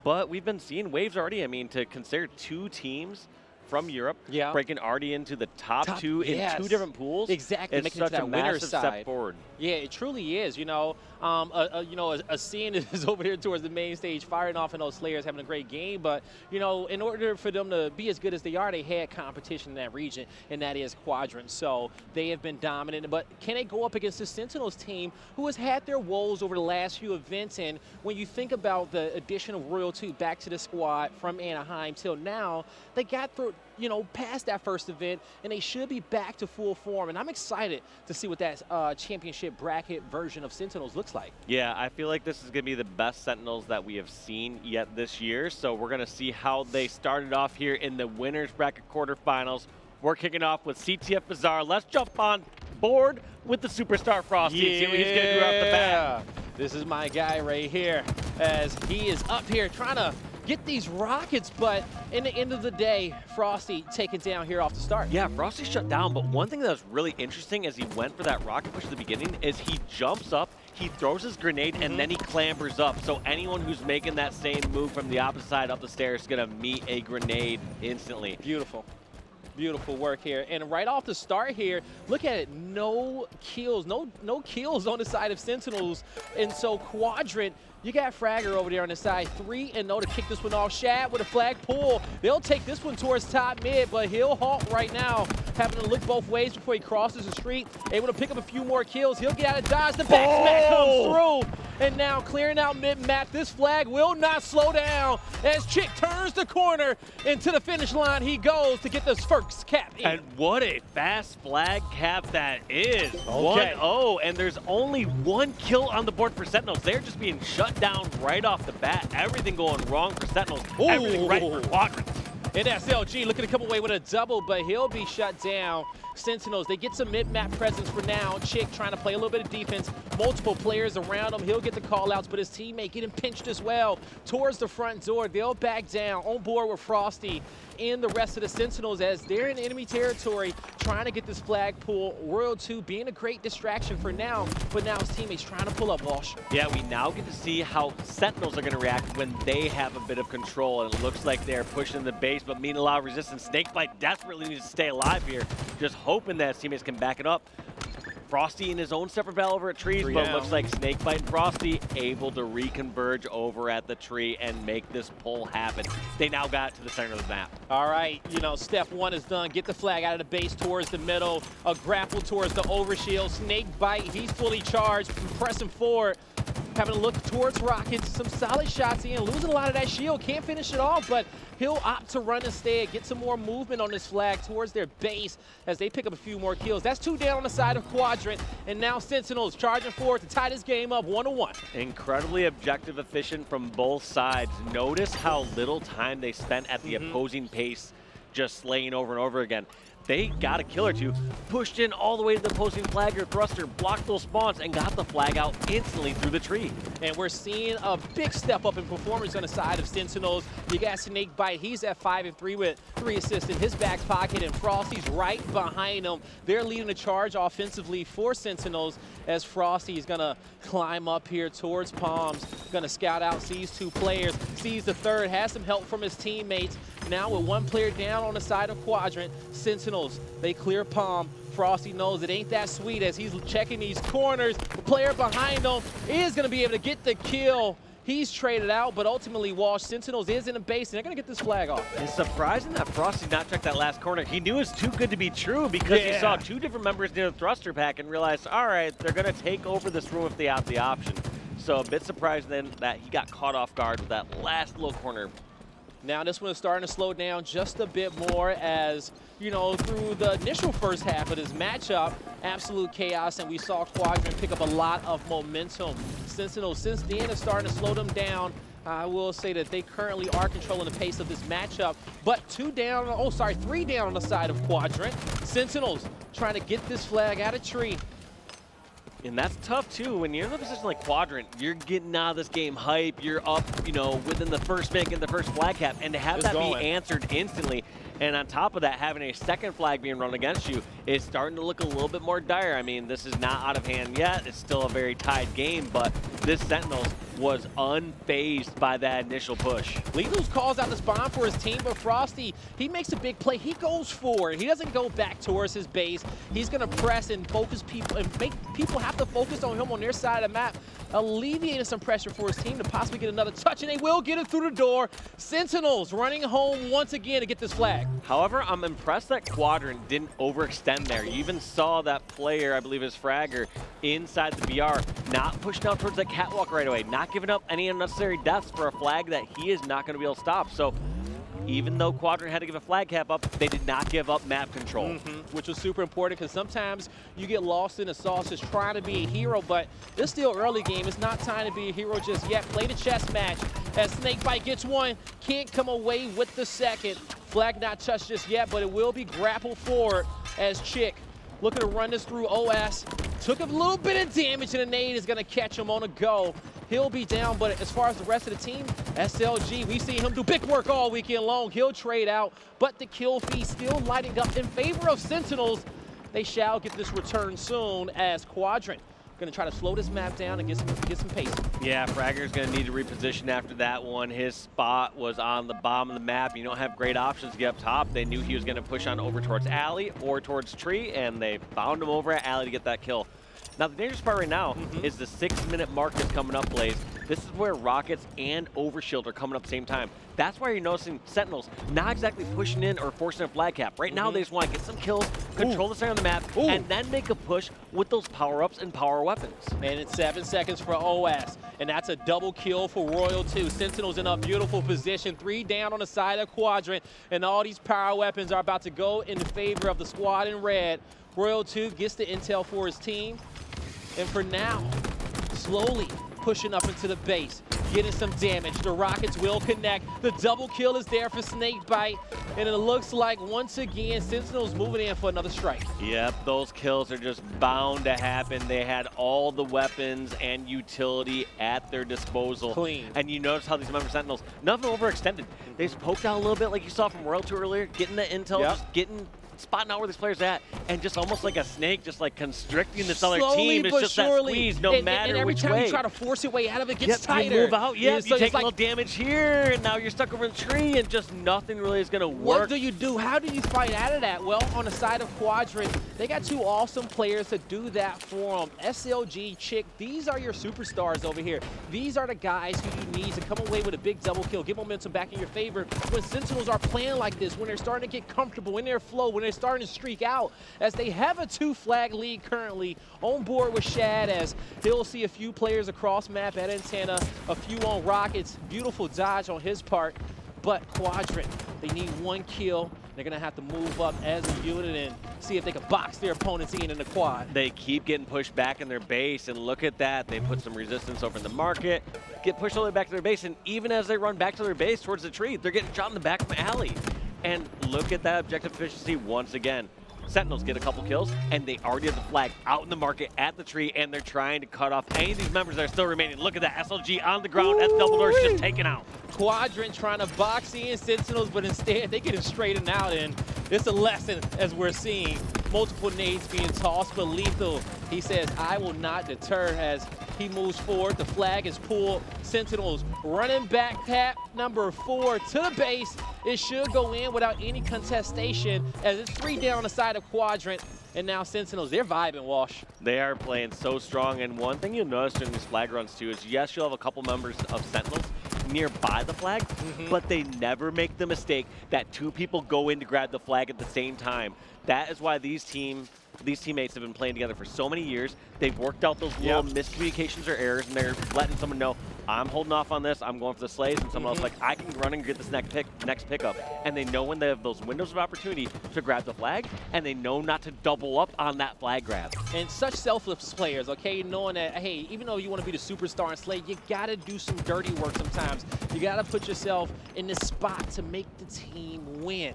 But we've been seeing waves already. I mean, to consider 2 teams from Europe breaking already into the top 2 in 2 different pools. Exactly, it's making it such to that a winner's massive side. step forward. Yeah, it truly is. You know, a scene is over here towards the main stage, firing off, and those Slayers having a great game. But you know, in order for them to be as good as they are, they had competition in that region, and that is Quadrant. So they have been dominant. But can they go up against the Sentinels team, who has had their woes over the last few events? And when you think about the addition of LethuL back to the squad from Anaheim till now, they got through, you know, past that first event, and they should be back to full form. And I'm excited to see what that championship bracket version of Sentinels looks like. Yeah, I feel like this is going to be the best Sentinels that we have seen yet this year. So we're going to see how they started off here in the winners bracket quarterfinals. We're kicking off with CTF Bazaar. Let's jump on board with the superstar Frosty and see what he's going to do off the bat. This is my guy right here, as he is up here trying to get these rockets, but in the end of the day, Frosty taken down here off the start. Yeah, Frosty shut down, but one thing that was really interesting as he went for that rocket push at the beginning is he jumps up, he throws his grenade, and then he clambers up. So anyone who's making that same move from the opposite side up the stairs is going to meet a grenade instantly. Beautiful. Beautiful work here. And right off the start here, look at it, no kills, no kills on the side of Sentinels. And so Quadrant, you got Fragxr over there on the side, 3-0 to kick this one off. Shad with a flag pull. They'll take this one towards top mid, but he'll halt right now, having to look both ways before he crosses the street. Able to pick up a few more kills. He'll get out of dodge. The back smack comes through. And now clearing out mid-map. This flag will not slow down as TchiK turns the corner into the finish line. He goes to get the first cap in. And what a fast flag cap that is. 1-0, and there's only 1 kill on the board for Sentinels. They're just being shut down right off the bat. Everything going wrong for Sentinels. Everything right for Quadrant. And SLG looking to come away with a double, but he'll be shut down. Sentinels, they get some mid-map presence for now. TchiK trying to play a little bit of defense. Multiple players around him. He'll get the call-outs, but his teammate getting pinched as well towards the front door. They'll back down on board with Frosty and the rest of the Sentinels as they're in enemy territory trying to get this flag pull. LethuL being a great distraction for now, but now his teammates trying to pull up Walsh. Yeah, we now get to see how Sentinels are going to react when they have a bit of control, and it looks like they're pushing the base, but meanwhile, resistance. SnakeBite desperately needs to stay alive here, just hoping that his teammates can back it up. Frosty in his own separate battle over at trees, but it looks like SnakeBite and Frosty able to reconverge over at the tree and make this pull happen. They now got to the center of the map. All right, you know, step 1 is done. Get the flag out of the base towards the middle. A grapple towards the overshield. SnakeBite, he's fully charged, pressing forward. Having to look towards rockets, some solid shots in, losing a lot of that shield, can't finish it off, but he'll opt to run instead, get some more movement on this flag towards their base as they pick up a few more kills. That's 2 down on the side of Quadrant, and now Sentinels charging forward to tie this game up 1-1. Incredibly objective, efficient from both sides. Notice how little time they spent at the opposing pace, just slaying over and over again. They got a kill or 2, pushed in all the way to the opposing flag or thruster, blocked those spawns, and got the flag out instantly through the tree. And we're seeing a big step up in performance on the side of Sentinels. You got SnakeBite, he's at 5-3 with 3 assists in his back pocket, and Frosty's right behind him. They're leading the charge offensively for Sentinels as Frosty is gonna climb up here towards Palms, gonna scout out, sees 2 players, sees the third, has some help from his teammates. Now with 1 player down on the side of Quadrant, Sentinels, they clear Palm. Frosty knows it ain't that sweet as he's checking these corners. The player behind him is going to be able to get the kill. He's traded out, but ultimately Walsh, Sentinels is in the base, and they're going to get this flag off. It's surprising that Frosty not checked that last corner. He knew it was too good to be true because he saw 2 different members near the thruster pack and realized, all right, they're going to take over this room if they have the option. So a bit surprised then that he got caught off guard with that last little corner. Now this one is starting to slow down just a bit more as, you know, through the initial first half of this matchup, absolute chaos, and we saw Quadrant pick up a lot of momentum. Sentinels since then is starting to slow them down. I will say that they currently are controlling the pace of this matchup, but 3 down on the side of Quadrant. Sentinels trying to get this flag out of tree. And that's tough too. When you're in a position like Quadrant, you're getting out of this game hype. You're up, you know, within the first minute, getting the first flag cap, and to have that be answered instantly, and on top of that, having a second flag being run against you is starting to look a little bit more dire. I mean, this is not out of hand yet. It's still a very tied game, but this Sentinels was unfazed by that initial push. LethuL calls out the spawn for his team, but Frosty, he makes a big play. He goes for it. He doesn't go back towards his base. He's going to press and focus people and make people have to focus on him on their side of the map, alleviating some pressure for his team to possibly get another touch, and they will get it through the door. Sentinels running home once again to get this flag. However, I'm impressed that Quadrant didn't overextend there. You even saw that player, I believe is Fragxr, inside the BR, not pushing out towards that catwalk right away, not giving up any unnecessary deaths for a flag that he is not going to be able to stop. So even though Quadrant had to give a flag cap up, they did not give up map control. Which was super important because sometimes you get lost in the sauce just trying to be a hero, but it's still early game. It's not time to be a hero just yet. Play the chess match as SnakeBite gets one, can't come away with the second. Flag not touched just yet, but it will be grappled forward as TchiK looking to run this through OS. Took a little bit of damage, and a nade is going to catch him on a go. He'll be down, but as far as the rest of the team, SLG, we've seen him do big work all weekend long. He'll trade out, but the kill feed still lighting up in favor of Sentinels. They shall get this return soon as Quadrant going to try to slow this map down and get some pace. Yeah, Fragger's going to need to reposition after that one. His spot was on the bottom of the map. You don't have great options to get up top. They knew he was going to push on over towards Alley or towards Tree, and they found him over at Alley to get that kill. Now, the dangerous part right now is the 6-minute mark is coming up, Blaze. This is where Rockets and Overshield are coming up at the same time. That's why you're noticing Sentinels not exactly pushing in or forcing a flag cap. Right now, they just want to get some kills, control the center of the map, and then make a push with those power-ups and power weapons. And it's 7 seconds for OS, and that's a double kill for Royal 2. Sentinels in a beautiful position, 3 down on the side of Quadrant, and all these power weapons are about to go in favor of the squad in red. Royal 2 gets the intel for his team, and for now, slowly pushing up into the base, getting some damage. The Rockets will connect. The double kill is there for SnakeBite, and it looks like once again Sentinels moving in for another strike. Yep, those kills are just bound to happen. They had all the weapons and utility at their disposal. Clean. And you notice how these member Sentinels, none of them overextended. They just poked out a little bit like you saw from Royal 2 earlier, getting the intel, just spotting out where this player's at, and just almost like a snake, just like constricting this other team. It's just that squeeze, no matter every which time way. you try to force your way out of it, gets tighter. You move out, you so take a little damage here, and now you're stuck over in the tree, and just nothing really is going to work. What do you do? How do you fight out of that? Well, on the side of Quadrant, they got 2 awesome players to do that for them. SLG, TchiK, these are your superstars over here. These are the guys who you need to come away with a big double kill, get momentum back in your favor. When Sentinels are playing like this, when they're starting to get comfortable in their flow, when they're starting to streak out, as they have a 2-flag lead currently on board with Shad, as he'll see a few players across map at Antenna, a few on Rockets. Beautiful dodge on his part, but Quadrant, they need 1 kill. They're going to have to move up as a unit and see if they can box their opponents in the quad. They keep getting pushed back in their base, and look at that. They put some resistance over in the market, get pushed all the way back to their base, and even as they run back to their base towards the tree, they're getting shot in the back from Alley. And look at that objective efficiency once again. Sentinels get a couple kills, and they already have the flag out in the market at the tree, and they're trying to cut off any of these members that are still remaining. Look at that, SLG on the ground at double doors, just taken out. Quadrant trying to box in Sentinels, but instead they get it straightened out, and it's a lesson as we're seeing multiple nades being tossed, but LethuL, he says, I will not deter as he moves forward. The flag is pulled. Sentinels running back tap number 4 to the base. It should go in without any contestation as it's 3 down on the side of Quadrant. And now Sentinels, they're vibing, Wash. They are playing so strong, and one thing you'll notice during these flag runs too is, yes, you'll have a couple members of Sentinels nearby the flag, but they never make the mistake that 2 people go in to grab the flag at the same time. That is why these teammates have been playing together for so many years. They've worked out those little miscommunications or errors, and they're letting someone know, I'm holding off on this, I'm going for the slays, and someone else like, I can run and get this next pickup. And they know when they have those windows of opportunity to grab the flag, and they know not to double up on that flag grab. And such selfless players, okay, knowing that, hey, even though you want to be the superstar and slay, you got to do some dirty work sometimes. You got to put yourself in this spot to make the team win.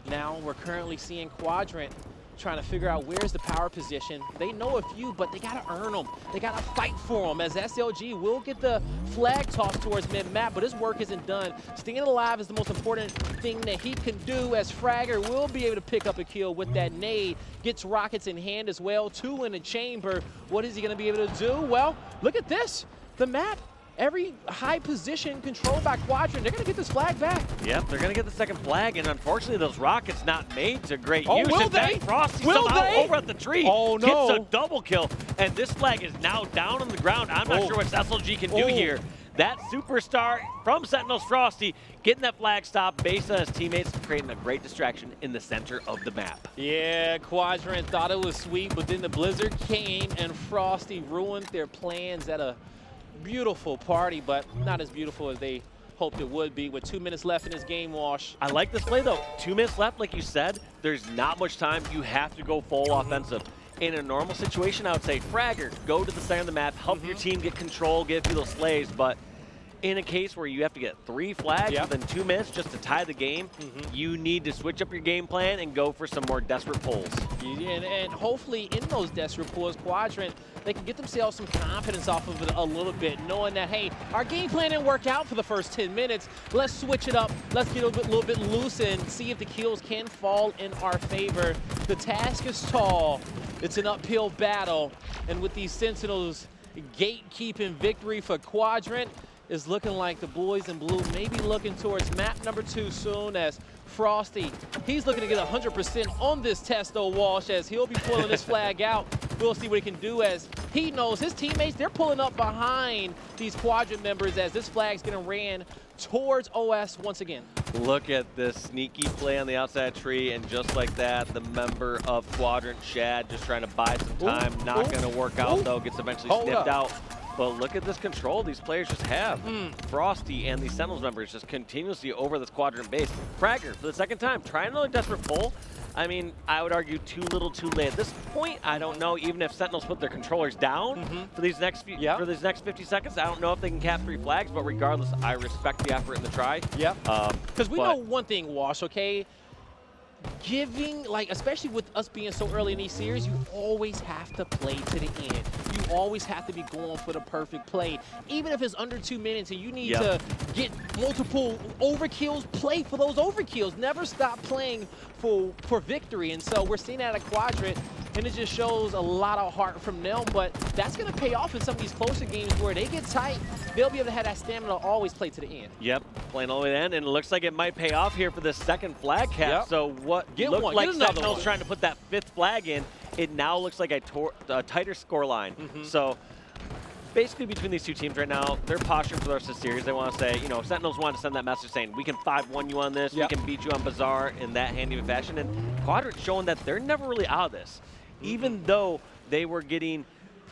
Now we're currently seeing Quadrant trying to figure out where's the power position. They know a few, but they got to earn them. They got to fight for them, as SLG will get the flag tossed towards mid-map, but his work isn't done. Staying alive is the most important thing that he can do, as Fragxr will be able to pick up a kill with that nade. Gets Rockets in hand as well, 2 in the chamber. What is he going to be able to do? Well, look at this. The map every high position controlled by Quadrant. They're going to get this flag back. Yep, they're going to get the second flag, and unfortunately those rockets not made to great Oh, use. will In fact, they? Frosty Will somehow they? over at the tree Oh, gets no. a double kill, and this flag is now down on the ground. I'm not sure what SLG can do here. That superstar from Sentinels, Frosty, getting that flag stop based on his teammates, creating a great distraction in the center of the map. Yeah, Quadrant thought it was sweet, but then the blizzard came and Frosty ruined their plans at a beautiful party, but not as beautiful as they hoped it would be with 2 minutes left in this game, Wash. I like this play though. 2 minutes left, like you said. There's not much time. You have to go full offensive. In a normal situation, I would say Fragxr, go to the center of the map, help your team get control, get a few little slays, but in a case where you have to get 3 flags within 2 minutes just to tie the game, you need to switch up your game plan and go for some more desperate pulls. And hopefully in those desperate pulls, Quadrant, they can get themselves some confidence off of it a little bit, knowing that, hey, our game plan didn't work out for the first 10 minutes. Let's switch it up. Let's get a little bit loose and see if the kills can fall in our favor. The task is tall. It's an uphill battle. And with these Sentinels gatekeeping victory for Quadrant, is looking like the boys in blue may be looking towards map number 2 soon, as Frosty, he's looking to get 100% on this test though, Walsh, as he'll be pulling this flag out. We'll see what he can do, as he knows his teammates, they're pulling up behind these Quadrant members as this flag's getting ran towards OS once again. Look at this sneaky play on the outside tree, and just like that, the member of Quadrant, Shad, just trying to buy some time. Not going to work out though, gets eventually snipped out. But look at this control these players just have. Frosty and these Sentinels members just continuously over this Quadrant base. Fragxr, for the second time, trying another desperate pull. I mean, I would argue too little too late. At this point, I don't know, even if Sentinels put their controllers down for these next for these next 50 seconds, I don't know if they can cap 3 flags, but regardless, I respect the effort and the try. Because we know one thing, Wash, okay? Giving, like, especially with us being so early in these series, you always have to play to the end. You always have to be going for the perfect play. Even if it's under 2 minutes and you need to get multiple overkills, play for those overkills. Never stop playing for victory. And so we're seeing that at Quadrant, and it just shows a lot of heart from them. But that's going to pay off in some of these closer games where they get tight. They'll be able to have that stamina to always play to the end. Yep, playing all the way to the end, and it looks like it might pay off here for this second flag cap. So what looked like Sentinels trying to put that 5th flag in, it now looks like a tighter score line. So basically between these two teams right now, they're posturing for the rest of the series. They want to say, you know, Sentinels want to send that message saying, we can 5-1 you on this, we can beat you on Bazaar in that handy of a fashion. And Quadrant showing that they're never really out of this. Even though they were getting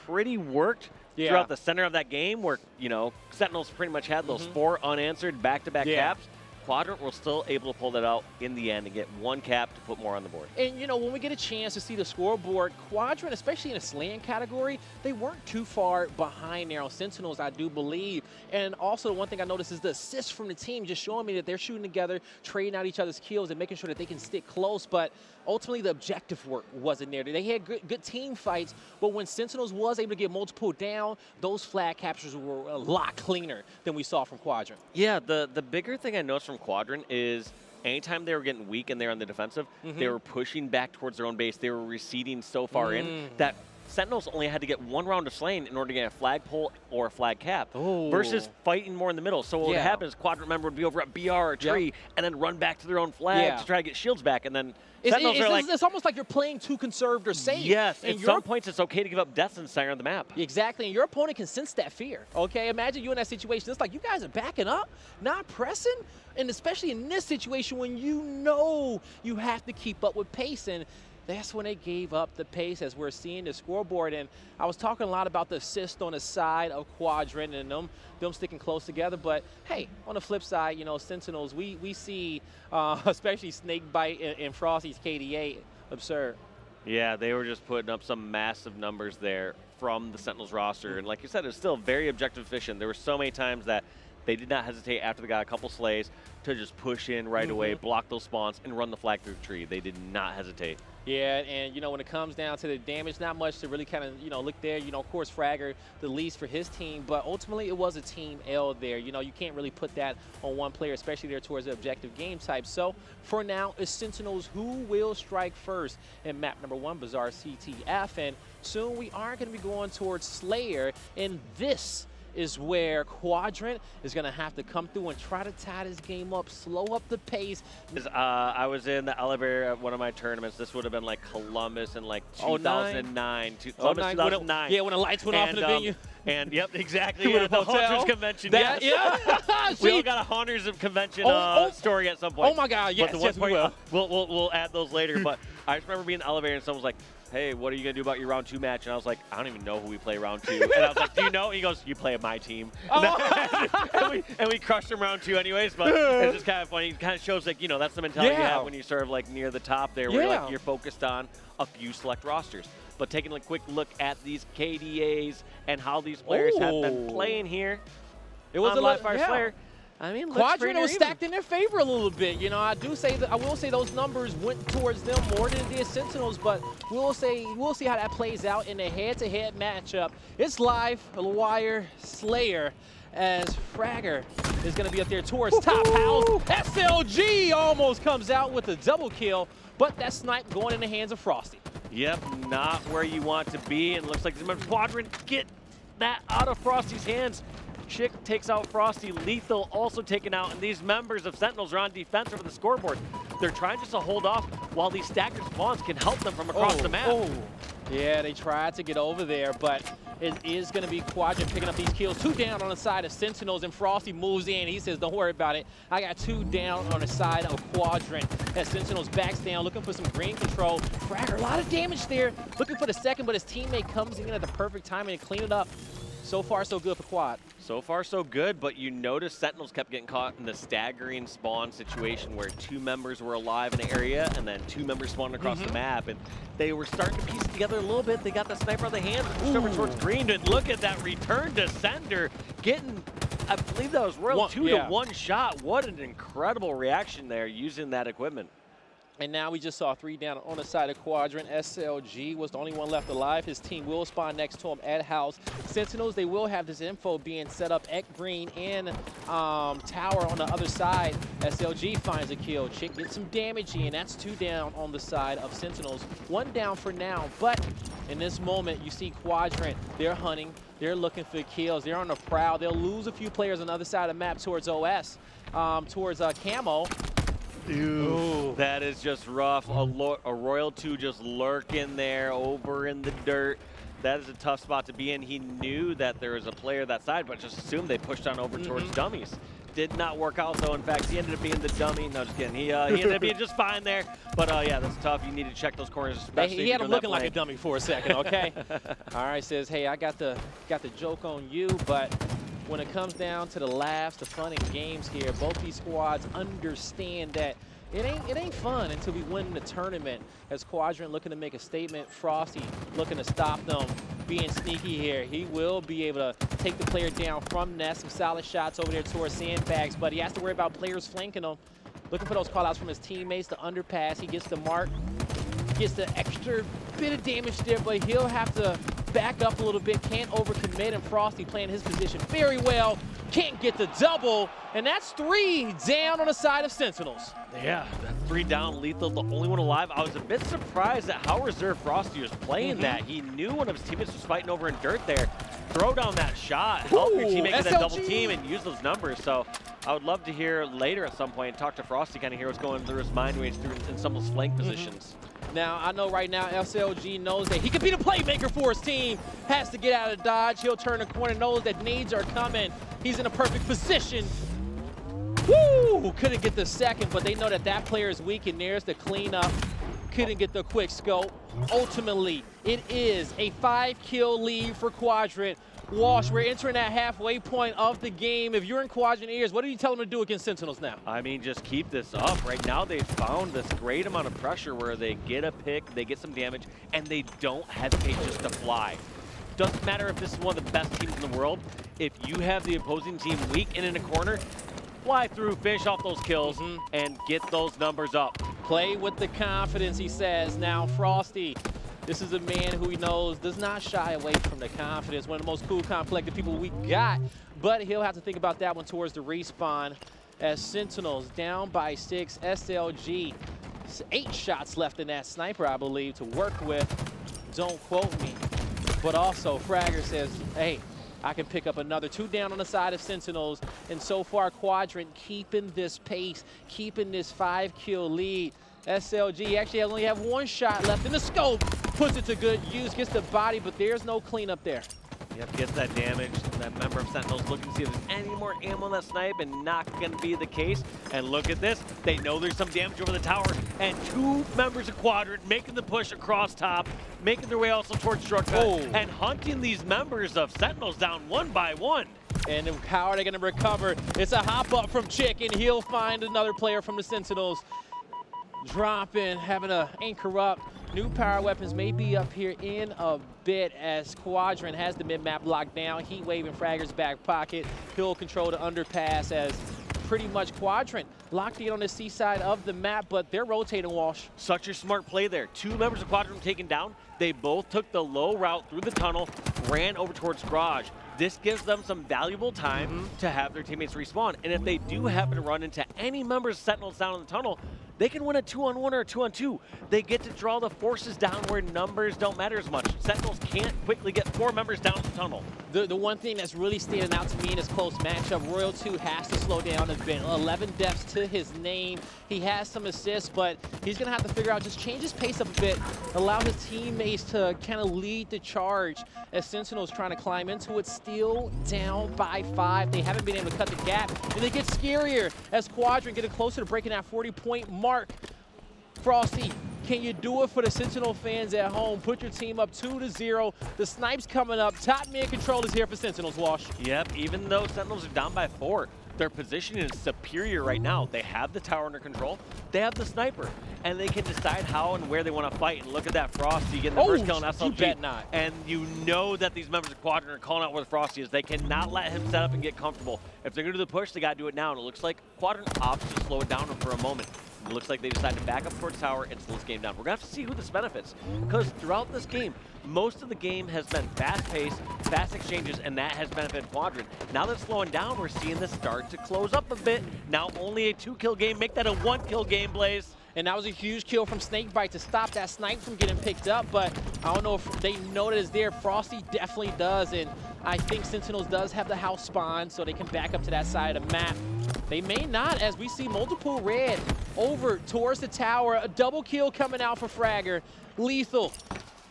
pretty worked throughout the center of that game, where, you know, Sentinels pretty much had those 4 unanswered back-to-back caps, Quadrant were still able to pull that out in the end and get 1 cap to put more on the board. And, you know, when we get a chance to see the scoreboard, Quadrant, especially in a slaying category, they weren't too far behind there on Sentinels, I do believe. And also, one thing I noticed is the assists from the team, just showing me that they're shooting together, trading out each other's kills, and making sure that they can stick close. But ultimately, the objective work wasn't there. They had good team fights, but when Sentinels was able to get multiple down, those flag captures were a lot cleaner than we saw from Quadrant. Yeah, the bigger thing I noticed from Quadrant is anytime they were getting weak and they were on the defensive, they were pushing back towards their own base. They were receding so far in that Sentinels only had to get 1 round of slaying in order to get a flag pull or a flag cap versus fighting more in the middle. So what would happen is Quadrant member would be over at BR or tree and then run back to their own flag to try to get shields back, and then Sentinels are like, it's almost like you're playing too conserved or safe. Yes, at some points it's okay to give up deaths in the center of the map. Exactly, and your opponent can sense that fear, okay? Imagine you in that situation. It's like you guys are backing up, not pressing, and especially in this situation when you know you have to keep up with pace, and that's when they gave up the pace, as we're seeing the scoreboard. And I was talking a lot about the assist on the side of Quadrant and them sticking close together. But hey, on the flip side, you know, Sentinels, we see especially SnakeBite and Frosty's KDA absurd. Yeah, they were just putting up some massive numbers there from the Sentinels roster. And like you said, it was still very objective efficient. There were so many times that they did not hesitate after they got a couple slays to just push in right away, block those spawns, and run the flag through the tree. They did not hesitate. Yeah, and, you know, when it comes down to the damage, not much to really kind of, you know, look there. You know, of course, Fragxr, the least for his team, but ultimately it was a team L there. You know, you can't really put that on one player, especially there towards the objective game type. So, for now, it's Sentinels who will strike first in map number 1, Bazaar CTF, and soon we are going to be going towards Slayer, and this is where Quadrant is going to have to come through and try to tie this game up, slow up the pace. I was in the elevator at one of my tournaments. This would have been like Columbus in like 2009. Columbus 2009. Yeah, when the lights went off in the venue. And yep, exactly. Yeah, the Hunters convention. That, yes. Yeah. We all got a Hunters convention story at some point. Oh my God, yes, yes, we will. We'll add those later. But I just remember being in the elevator and someone was like, hey, what are you going to do about your round 2 match? And I was like, I don't even know who we play round 2. And I was like, do you know? And he goes, you play my team. Oh. and we crushed him round 2 anyways, but it's just kind of funny. It kind of shows, like, you know, that's the mentality you have when you're sort of like near the top there, where like, you're focused on a few select rosters. But taking a quick look at these KDAs and how these players have been playing here, it was a Live Fire Slayer. I mean, Quadrant was stacked in their favor a little bit. You know, I will say those numbers went towards them more than it did Sentinels, but we'll see how that plays out in a head-to-head matchup. It's Live Wire Slayer as Fragxr is going to be up there towards top house. SLG almost comes out with a double kill, but that snipe going in the hands of Frosty. Yep, not where you want to be. And it looks like Quadrant get that out of Frosty's hands. TchiK takes out Frosty, LethuL also taken out, and these members of Sentinels are on defense over the scoreboard. They're trying just to hold off while these staggered spawns can help them from across the map. Yeah, they tried to get over there, but it is going to be Quadrant picking up these kills. 2 down on the side of Sentinels, and Frosty moves in. He says, don't worry about it. I got 2 down on the side of Quadrant as Sentinels backs down, looking for some green control. Fragxr, a lot of damage there, looking for the second, but his teammate comes in at the perfect timing to clean it up. So far, so good for Quad. So far, so good, but you notice Sentinels kept getting caught in the staggering spawn situation where 2 members were alive in an area and then 2 members spawned across the map, and they were starting to piece it together a little bit. They got the sniper on the hand, over towards green, and look at that return to sender, getting, I believe that was Royal 2 to 1 shot. What an incredible reaction there using that equipment. And now we just saw 3 down on the side of Quadrant. SLG was the only one left alive. His team will spawn next to him at house. Sentinels, they will have this info being set up at green and tower on the other side. SLG finds a kill. TchiK gets some damage in. That's 2 down on the side of Sentinels. 1 down for now, but in this moment, you see Quadrant. They're hunting. They're looking for kills. They're on the prowl. They'll lose a few players on the other side of the map towards OS, towards Camo. Ooh, that is just rough. A Royal 2 just lurking there over in the dirt. That is a tough spot to be in. He knew that there was a player that side, but just assumed they pushed on over towards dummies. Did not work out, though. In fact, he ended up being the dummy. No, just kidding. He ended up being just fine there. But, yeah, that's tough. You need to check those corners, especially he had him looking like a dummy for a second, okay? All right, says, hey, I got the joke on you, but when it comes down to the laughs, the fun and games here, both these squads understand that it ain't fun until we win the tournament. As Quadrant looking to make a statement, Frosty looking to stop them being sneaky here. He will be able to take the player down from Nest. Some solid shots over there towards sandbags, but he has to worry about players flanking him. Looking for those callouts from his teammates, the underpass. He gets the mark, gets the extra bit of damage there, but he'll have to back up a little bit. Can't overcommit, and Frosty playing his position very well. Can't get the double, and that's 3 down on the side of Sentinels. Yeah, that's 3 down. LethuL, the only one alive. I was a bit surprised at how reserved Frosty was playing that. He knew one of his teammates was fighting over in dirt there. Throw down that shot, help your teammate get that double team and use those numbers. So I would love to hear later at some point, talk to Frosty, kind of hear what's going through his mind when he's through in some of those flank positions. Now, I know right now SLG knows that he could be the playmaker for his team. Has to get out of dodge. He'll turn the corner, knows that nades are coming. He's in a perfect position. Woo! Couldn't get the second, but they know that that player is weak and there's the cleanup. Couldn't get the quick scope. Ultimately, it is a 5-kill lead for Quadrant. Walsh, we're entering that halfway point of the game. If you're in Quadrant ears, what do you tell them to do against Sentinels now? I mean, just keep this up. Right now, they've found this great amount of pressure where they get a pick, they get some damage, and they don't hesitate just to fly. Doesn't matter if this is one of the best teams in the world. If you have the opposing team weak and in a corner, fly through, finish off those kills, and get those numbers up. Play with the confidence, he says. Now, Frosty, this is a man who he knows does not shy away from the confidence. One of the most cool, collected people we got. But he'll have to think about that one towards the respawn as Sentinels down by 6. SLG, 8 shots left in that sniper, I believe, to work with. Don't quote me. But also, Fragxr says, hey, I can pick up another. 2 down on the side of Sentinels. And so far, Quadrant keeping this pace, keeping this 5-kill lead. SLG actually only have 1 shot left in the scope. Puts it to good use, gets the body, but there's no cleanup there. Yep, gets that damage. That member of Sentinels looking to see if there's any more ammo on that snipe, and not going to be the case. And look at this. They know there's some damage over the tower, and 2 members of Quadrant making the push across top, making their way also towards shortcut, and hunting these members of Sentinels down 1 by 1. And how are they going to recover? It's a hop up from TchiK, and he'll find another player from the Sentinels. Dropping, having to anchor up. New power weapons may be up here in a bit as Quadrant has the mid-map locked down. Heat Wave in Fragxr's back pocket. He'll control the underpass as pretty much Quadrant locked in on the C side of the map, but they're rotating, Walsh. Such a smart play there. 2 members of Quadrant taken down. They both took the low route through the tunnel, ran over towards Garage. This gives them some valuable time to have their teammates respawn. And if they do happen to run into any members of Sentinels down in the tunnel, they can win a 2-on-1 or a 2-on-2. They get to draw the forces down where numbers don't matter as much. Sentinels can't quickly get 4 members down the tunnel. The one thing that's really standing out to me in this close matchup, RoyalTwo has to slow down a bit. 11 deaths to his name. He has some assists, but he's going to have to figure out, just change his pace up a bit, allow his teammates to kind of lead the charge as Sentinels trying to climb into it, still down by 5. They haven't been able to cut the gap, and they get scarier as Quadrant getting closer to breaking that 40-point mark. Frosty, can you do it for the Sentinel fans at home? Put your team up 2-0. The snipes coming up. Top mid control is here for Sentinels, Wash. Yep, even though Sentinels are down by 4, their positioning is superior right now. They have the tower under control. They have the sniper, and they can decide how and where they want to fight. And look at that Frosty getting the first kill on SLG. You bet not. And you know that these members of Quadrant are calling out where the Frosty is. They cannot let him set up and get comfortable. If they're going to do the push, they got to do it now. And it looks like Quadrant opts to slow it down for a moment. It looks like they decided to back up towards tower and slow this game down. We're going to have to see who this benefits, because throughout this game, most of the game has been fast-paced, fast exchanges, and that has benefited Quadrant. Now that it's slowing down, we're seeing this start to close up a bit. Now only a 2-kill game. Make that a 1-kill game, Blaze. And that was a huge kill from SnakeBite to stop that snipe from getting picked up, but I don't know if they know that it's there. Frosty definitely does, and I think Sentinels does have the house spawn, so they can back up to that side of the map. They may not, as we see multiple red over towards the tower. A double kill coming out for Fragxr. LethuL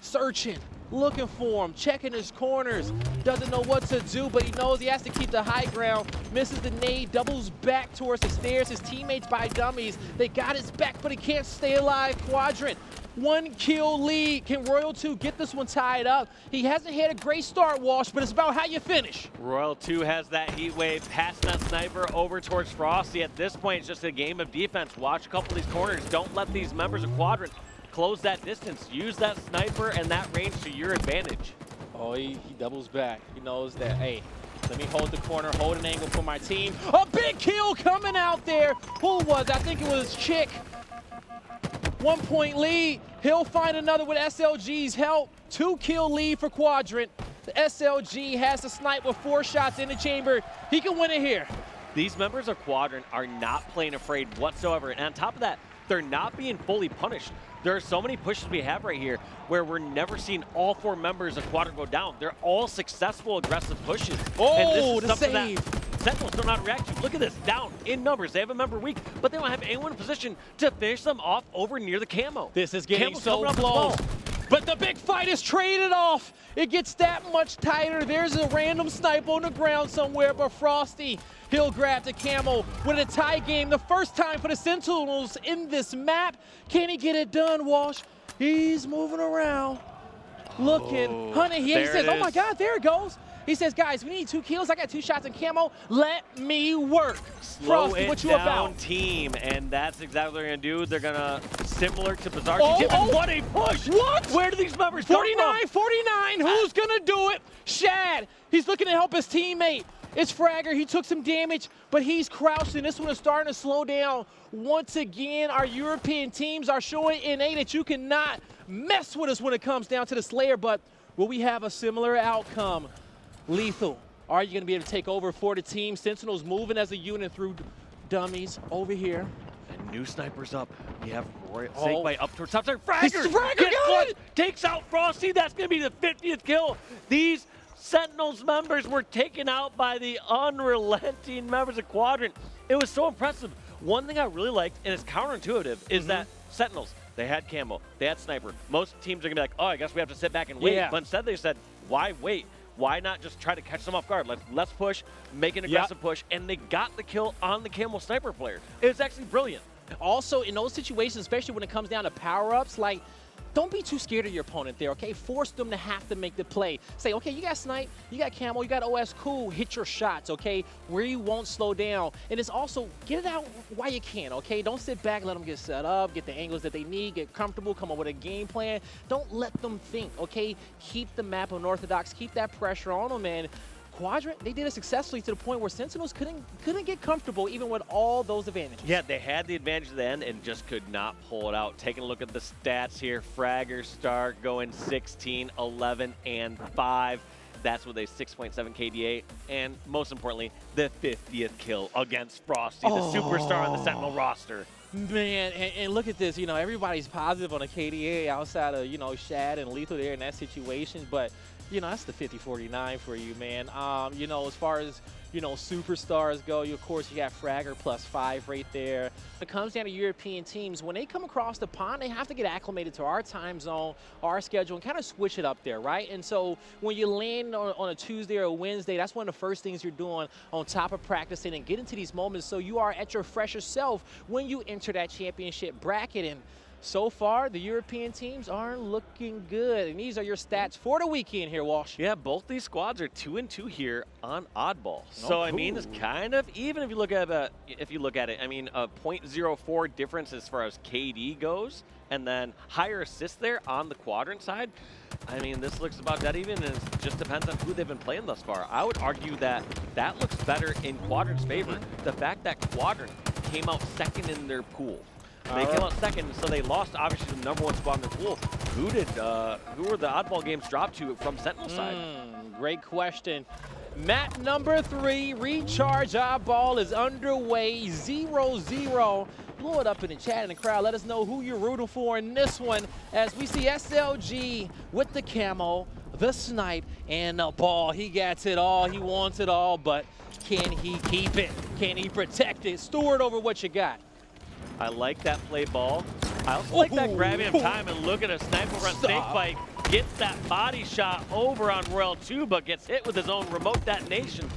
searching, looking for him, checking his corners. Doesn't know what to do, but he knows he has to keep the high ground. Misses the nade, doubles back towards the stairs. His teammates by dummies. They got his back, but he can't stay alive. Quadrant, 1-kill lead. Can RoyalTwo get this one tied up? He hasn't had a great start, Walsh, but it's about how you finish. RoyalTwo has that heat wave, passing that sniper over towards Frosty. At this point, it's just a game of defense. Watch a couple of these corners. Don't let these members of Quadrant close that distance. Use that sniper and that range to your advantage. Oh, he doubles back. He knows that, hey, let me hold the corner, hold an angle for my team. A big kill coming out there. Who was? I think it was TchiK. 1-point lead. He'll find another with SLG's help. 2-kill lead for Quadrant. The SLG has the snipe with 4 shots in the chamber. He can win it here. These members of Quadrant are not playing afraid whatsoever. And on top of that, they're not being fully punished. There are so many pushes we have right here where we're never seeing all 4 members of Quadrant go down. They're all successful, aggressive pushes. Oh, and this is the something save. that Sentinels do not react to. Look at this, down in numbers. They have a member weak, but they don't have anyone in position to finish them off over near the camo. This is getting Camo's so coming up as close. well. But the big fight is traded off. It gets that much tighter. There's a random snipe on the ground somewhere, but Frosty, he'll grab the camo with a tie game. The first time for the Sentinels in this map. Can he get it done, Walsh? He's moving around, looking, hunting. He says, oh my God, there it goes. He says, guys, we need 2 kills. I got 2 shots in camo. Let me work. Slow Frosty, it what you down, about? team, and that's exactly what they're going to do. They're going to, similar to Bazaar. Oh, what a push! What? Where do these members come 49, from? 49, who's gonna do it? Shad, he's looking to help his teammate. It's Fragxr, he took some damage, but he's crouching. This one is starting to slow down. Once again, our European teams are showing NA that you cannot mess with us when it comes down to the Slayer, but will we have a similar outcome? LethuL, are you gonna be able to take over for the team? Sentinels moving as a unit through dummies over here. And new snipers up. We have SnakeBite up towards top side. Fragxr Fragxr got it! takes out Frosty. That's going to be the 50th kill. These Sentinels members were taken out by the unrelenting members of Quadrant. It was so impressive. One thing I really liked, and it's counterintuitive, is that Sentinels, they had camo, they had sniper. Most teams are gonna be like, oh, I guess we have to sit back and wait. Yeah. But instead they said, why wait? Why not just try to catch them off guard? Let's push, make an aggressive push, and they got the kill on the camo sniper player. It was actually brilliant. Also, in those situations, especially when it comes down to power-ups, like, don't be too scared of your opponent there, okay? Force them to have to make the play. Say, okay, you got snipe, you got camo, you got OS, cool, hit your shots, okay? Where you won't slow down. And it's also, get it out while you can, okay? Don't sit back, let them get set up, get the angles that they need, get comfortable, come up with a game plan. Don't let them think, okay? Keep the map unorthodox, keep that pressure on them, and Quadrant, they did it successfully to the point where Sentinels couldn't get comfortable even with all those advantages. Yeah, they had the advantage at the end and just could not pull it out. Taking a look at the stats here, Fragxr start going 16, 11, and 5. That's with a 6.7 KDA, and most importantly, the 50th kill against Frosty, the superstar on the Sentinel roster. Man, and look at this, you know, everybody's positive on a KDA outside of, you know, Shad and LethuL there in that situation, but, you know, that's the 50-49 for you, man. You know, as far as, you know, superstars go, of course, you got Fragxr +5 right there. When it comes down to European teams, when they come across the pond, they have to get acclimated to our time zone, our schedule, and kind of switch it up there, right? And so when you land on a Tuesday or a Wednesday, that's one of the first things you're doing on top of practicing and get into these moments so you are at your fresher self when you enter that championship bracket. And so far, the European teams aren't looking good. And these are your stats for the weekend here, Walsh. Yeah, both these squads are 2-2 here on Oddball. So I mean, it's kind of even if you look at it. I mean, a 0.04 difference as far as KD goes, and then higher assists there on the Quadrant side. I mean, this looks about dead even, and it just depends on who they've been playing thus far. I would argue that that looks better in Quadrant's favor. The fact that Quadrant came out second in their pool. They came out second, so they lost, obviously, the #1 spot in their pool. Who were the Oddball games dropped to from Sentinel side? Great question. Map number 3, Recharge Oddball is underway, 0-0. Blow it up in the chat in the crowd. Let us know who you're rooting for in this one as we see SLG with the camo, the snipe, and the ball. He gets it all. He wants it all, but can he keep it? Can he protect it? Steward over what you got. I like that play ball. I also like that grabbing of time and look at a sniper run SnakeBite. Gets that body shot over on Royal 2, but gets hit with his own remote detonation.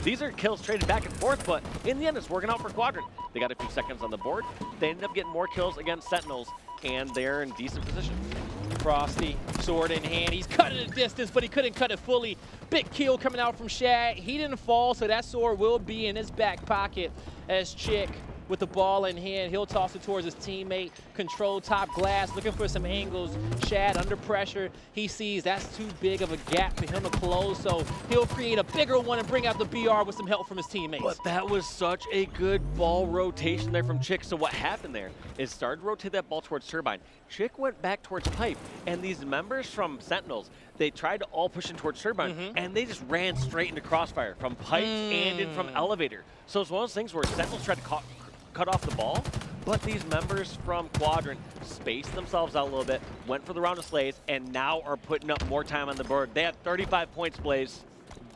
These are kills traded back and forth, but in the end, it's working out for Quadrant. They got a few seconds on the board. They ended up getting more kills against Sentinels, and they're in decent position. Frosty, sword in hand. He's cutting the distance, but he couldn't cut it fully. Big kill coming out from Shad. He didn't fall, so that sword will be in his back pocket as TchiK with the ball in hand. He'll toss it towards his teammate. Control top glass, looking for some angles. Shad under pressure. He sees that's too big of a gap for him to close, so he'll create a bigger one and bring out the BR with some help from his teammates. But that was such a good ball rotation there from TchiK. So what happened there is started to rotate that ball towards Turbine. TchiK went back towards Pipe, and these members from Sentinels, they tried to all push in towards Turbine, and they just ran straight into Crossfire from Pipes and in from Elevator. So it's one of those things where Sentinels tried to cut off the ball, but these members from Quadrant spaced themselves out a little bit, went for the round of slays, and now are putting up more time on the board. They have 35 points, Blaze.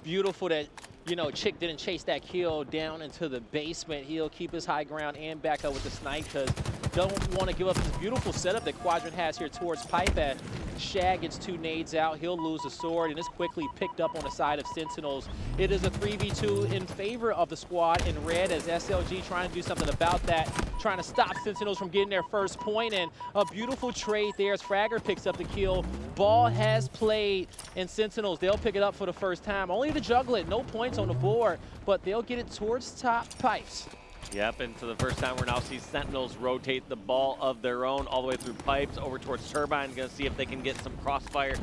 Beautiful that, you know, TchiK didn't chase that kill down into the basement. He'll keep his high ground and back up with the snipe because don't want to give up this beautiful setup that Quadrant has here towards Pipe. At Shad gets 2 nades out. He'll lose the sword, and it's quickly picked up on the side of Sentinels. It is a 3v2 in favor of the squad in red as SLG trying to do something about that, trying to stop Sentinels from getting their first point, and a beautiful trade there as Fragxr picks up the kill. Ball has played, and Sentinels, they'll pick it up for the first time. Only to juggle it, no points on the board, but they'll get it towards top Pipes. Yep, and for the first time, we're now seeing Sentinels rotate the ball of their own all the way through Pipes over towards Turbine. Going to see if they can get some crossfire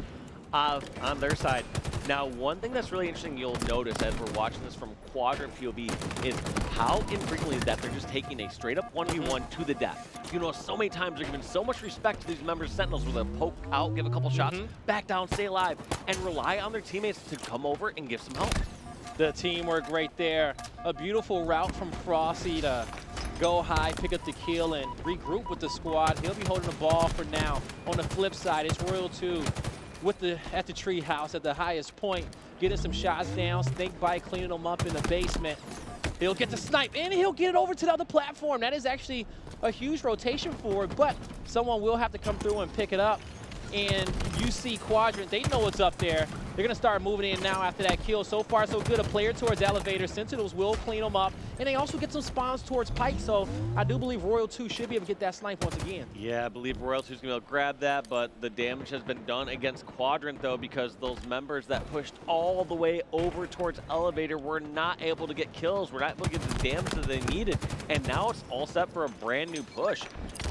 on their side. Now, one thing that's really interesting you'll notice as we're watching this from Quadrant POV is how infrequently is that they're just taking a straight-up 1v1 to the death. You know, so many times they're giving so much respect to these members of Sentinels where they'll poke out, give a couple shots, back down, stay alive, and rely on their teammates to come over and give some help. The teamwork right there. A beautiful route from Frosty to go high, pick up the kill, and regroup with the squad. He'll be holding the ball for now. On the flip side, it's Royal 2 with at the tree house at the highest point. getting some shots down. SnakeBite cleaning them up in the basement. He'll get the snipe, and he'll get it over to the other platform. That is actually a huge rotation forward, but someone will have to come through and pick it up. And you see Quadrant, they know what's up there. They're gonna start moving in now after that kill. So far, so good. A player towards elevator. Sentinels will clean them up. And they also get some spawns towards Pike. So I do believe Royal 2 should be able to get that snipe once again. Yeah, I believe Royal 2's gonna be able to grab that, but the damage has been done against Quadrant though, because those members that pushed all the way over towards elevator were not able to get kills. We're not able to get the damage that they needed. And now it's all set for a brand new push.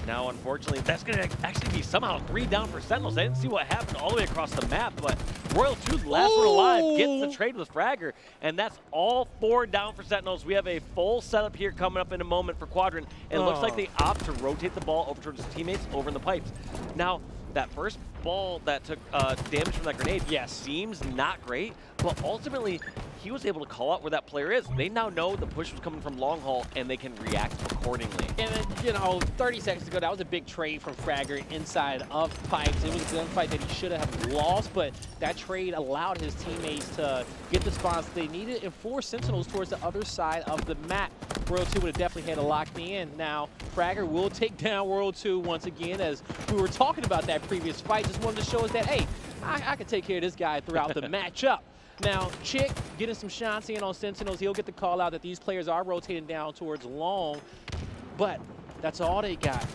Now, unfortunately, that's going to actually be somehow 3 down for Sentinels. I didn't see what happened all the way across the map, but Royal 2, the last one alive, gets the trade with Fragxr, and that's all 4 down for Sentinels. We have a full setup here coming up in a moment for Quadrant. It looks like they opt to rotate the ball over towards his teammates over in the pipes. Now, that first ball that took damage from that grenade seems not great, but ultimately, he was able to call out where that player is. They now know the push was coming from long haul, and they can react accordingly. And then, you know, 30 seconds ago, that was a big trade from Fragxr inside of pipes. It was a gunfight that he should have lost, but that trade allowed his teammates to get the spawns they needed and force Sentinels towards the other side of the map. World 2 would have definitely had to lock me in. Now, Fragxr will take down World 2 once again, as we were talking about that previous fight. Just wanted to show us that, hey, I can take care of this guy throughout the matchup. Now, TchiK getting some shots in on Sentinels. He'll get the call out that these players are rotating down towards long, but that's all they got.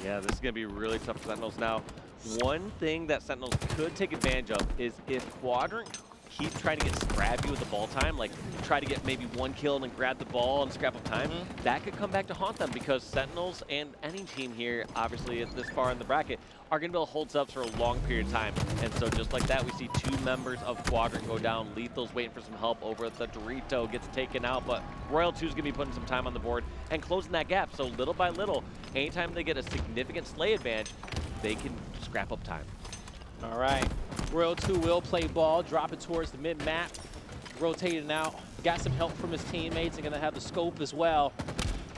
Yeah, this is going to be really tough for Sentinels. Now, one thing that Sentinels could take advantage of is if Quadrant keeps trying to get scrappy with the ball time, like try to get maybe 1 kill and then grab the ball and scrap up time, that could come back to haunt them, because Sentinels and any team here, obviously at this far in the bracket, are going to be able to hold subs for a long period of time. And so just like that, we see 2 members of Quadrant go down. LethuL's waiting for some help over at the Dorito, gets taken out, but Royal 2's going to be putting some time on the board and closing that gap. So little by little, anytime they get a significant slay advantage, they can scrap up time. All right, Royal 2 will play ball, drop it towards the mid-map, rotating out. Got some help from his teammates, and gonna have the scope as well.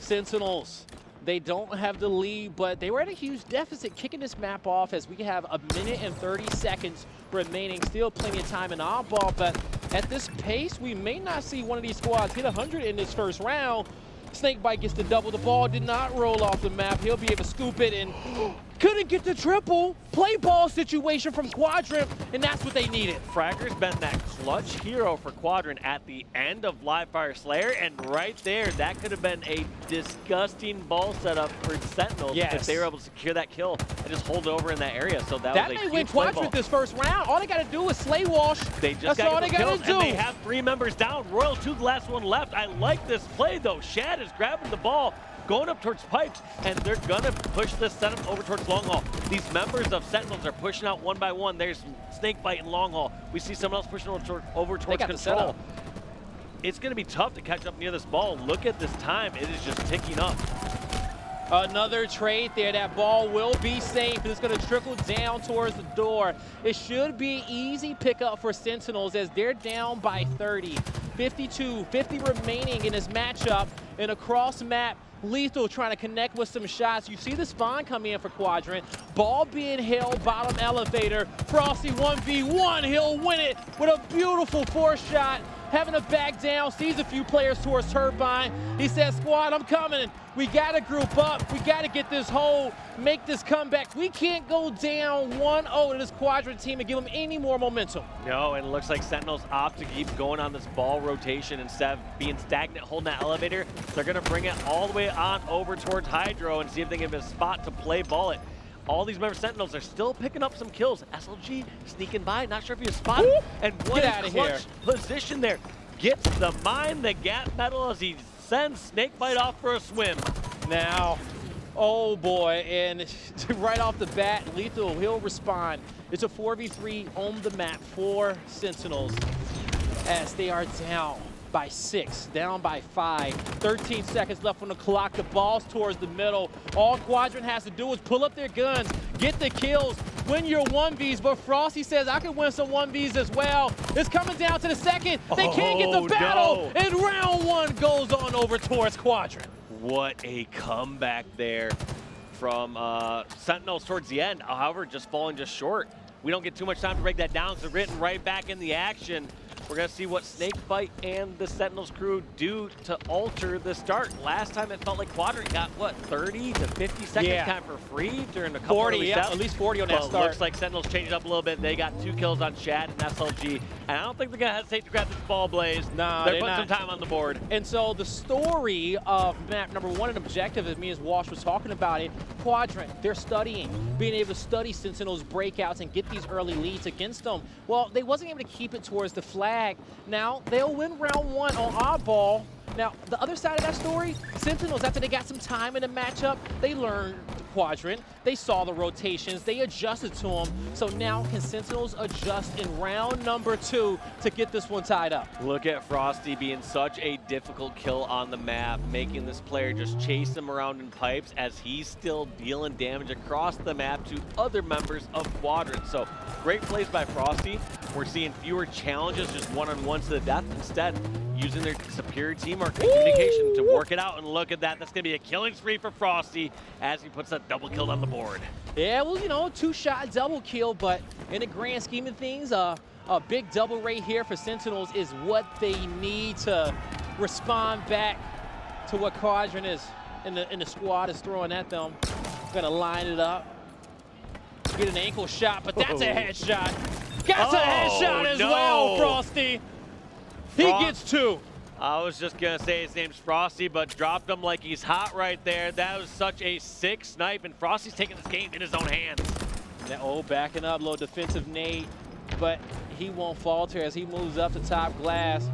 Sentinels, they don't have the lead, but they were at a huge deficit kicking this map off, as we have 1 minute and 30 seconds remaining. Still plenty of time in Oddball, but at this pace, we may not see one of these squads hit 100 in this first round. SnakeBite gets the double. The ball did not roll off the map. He'll be able to scoop it, and couldn't get the triple. Play ball situation from Quadrant, and that's what they needed. Fragxr's been that clutch hero for Quadrant at the end of Live Fire Slayer, and right there, that could have been a disgusting ball setup for Sentinels if they were able to secure that kill and just hold it over in that area. So that was a may huge win play Quadrant ball. this first round. All they got to do is slay wash. They just that's all they got to do. And they have 3 members down. Royal 2, the last one left. I like this play, though. Shad is grabbing the ball, going up towards pipes, and they're gonna push this setup over towards long haul. These members of Sentinels are pushing out 1 by 1. There's SnakeBite and long haul. We see someone else pushing over towards control. It's gonna be tough to catch up near this ball. Look at this time. It is just ticking up. Another trade there. That ball will be safe. It's going to trickle down towards the door. It should be easy pickup for Sentinels, as they're down by 30. 52, 50 remaining in this matchup. And across map, LethuL trying to connect with some shots. You see the spawn come in for Quadrant. Ball being held, bottom elevator. Frosty 1v1. He'll win it with a beautiful 4-shot. Having to back down, sees a few players towards Turbine. He says, squad, I'm coming. We got to group up. We got to get this hold, make this comeback. We can't go down 1-0 to this Quadrant team and give them any more momentum. No, and it looks like Sentinels opt to keep going on this ball rotation instead of being stagnant, holding that elevator. They're going to bring it all the way on over towards Hydro and see if they can get a spot to play ball it. All these members Sentinels are still picking up some kills. SLG sneaking by, not sure if he was spotted. And what a clutch position there. Gets the mine, the gap medal, as he sends SnakeBite off for a swim. Now, oh boy, and right off the bat, LethuL, he'll respond. It's a 4v3 on the map for Sentinels, as they are down by 6, down by 5. 13 seconds left on the clock. The ball's towards the middle. All Quadrant has to do is pull up their guns, get the kills, win your 1vs. But Frosty says, I can win some 1vs as well. It's coming down to the second. They can't get the battle. And round 1 goes on over towards Quadrant. What a comeback there from Sentinels towards the end. However, just falling just short. we don't get too much time to break that down, so written right back in the action. We're going to see what SnakeBite and the Sentinels crew do to alter the start. Last time it felt like Quadrant got, what, 30 to 50 seconds kind of for free during a couple 40, steps. at least 40 on that start. Looks like Sentinels changed up a little bit. They got 2 kills on Shad and SLG, and I don't think they're going to hesitate to grab this ball, Blaze. Nah, they're putting some time on the board. And so the story of map number 1 and objective, as me as Walsh was talking about it, Quadrant, they're studying, being able to study Sentinels breakouts and get these early leads against them. Well, they wasn't able to keep it towards the flag. Now, they'll win round 1 on Oddball. Now, the other side of that story, Sentinels, after they got some time in the matchup, they learned Quadrant, they saw the rotations, they adjusted to them. So now can Sentinels adjust in round number 2 to get this one tied up? Look at Frosty being such a difficult kill on the map, making this player just chase him around in pipes as he's still dealing damage across the map to other members of Quadrant. So great plays by Frosty. We're seeing fewer challenges, just one-on-ones to the death. Instead, using their superior teamwork and communication to work it out. And look at that. That's going to be a killing spree for Frosty as he puts that double kill on the board. Yeah, well, you know, 2-shot double kill, but in the grand scheme of things, a big double rate here for Sentinels is what they need to respond back to what Quadrant is in the squad is throwing at them. Gonna line it up, get an ankle shot, but that's a headshot. Got a headshot as well, Frosty. He gets 2. I was just going to say his name's Frosty, but dropped him like he's hot right there. That was such a sick snipe, and Frosty's taking this game in his own hands. Now, backing up, little defensive nade, but he won't falter as he moves up the top glass.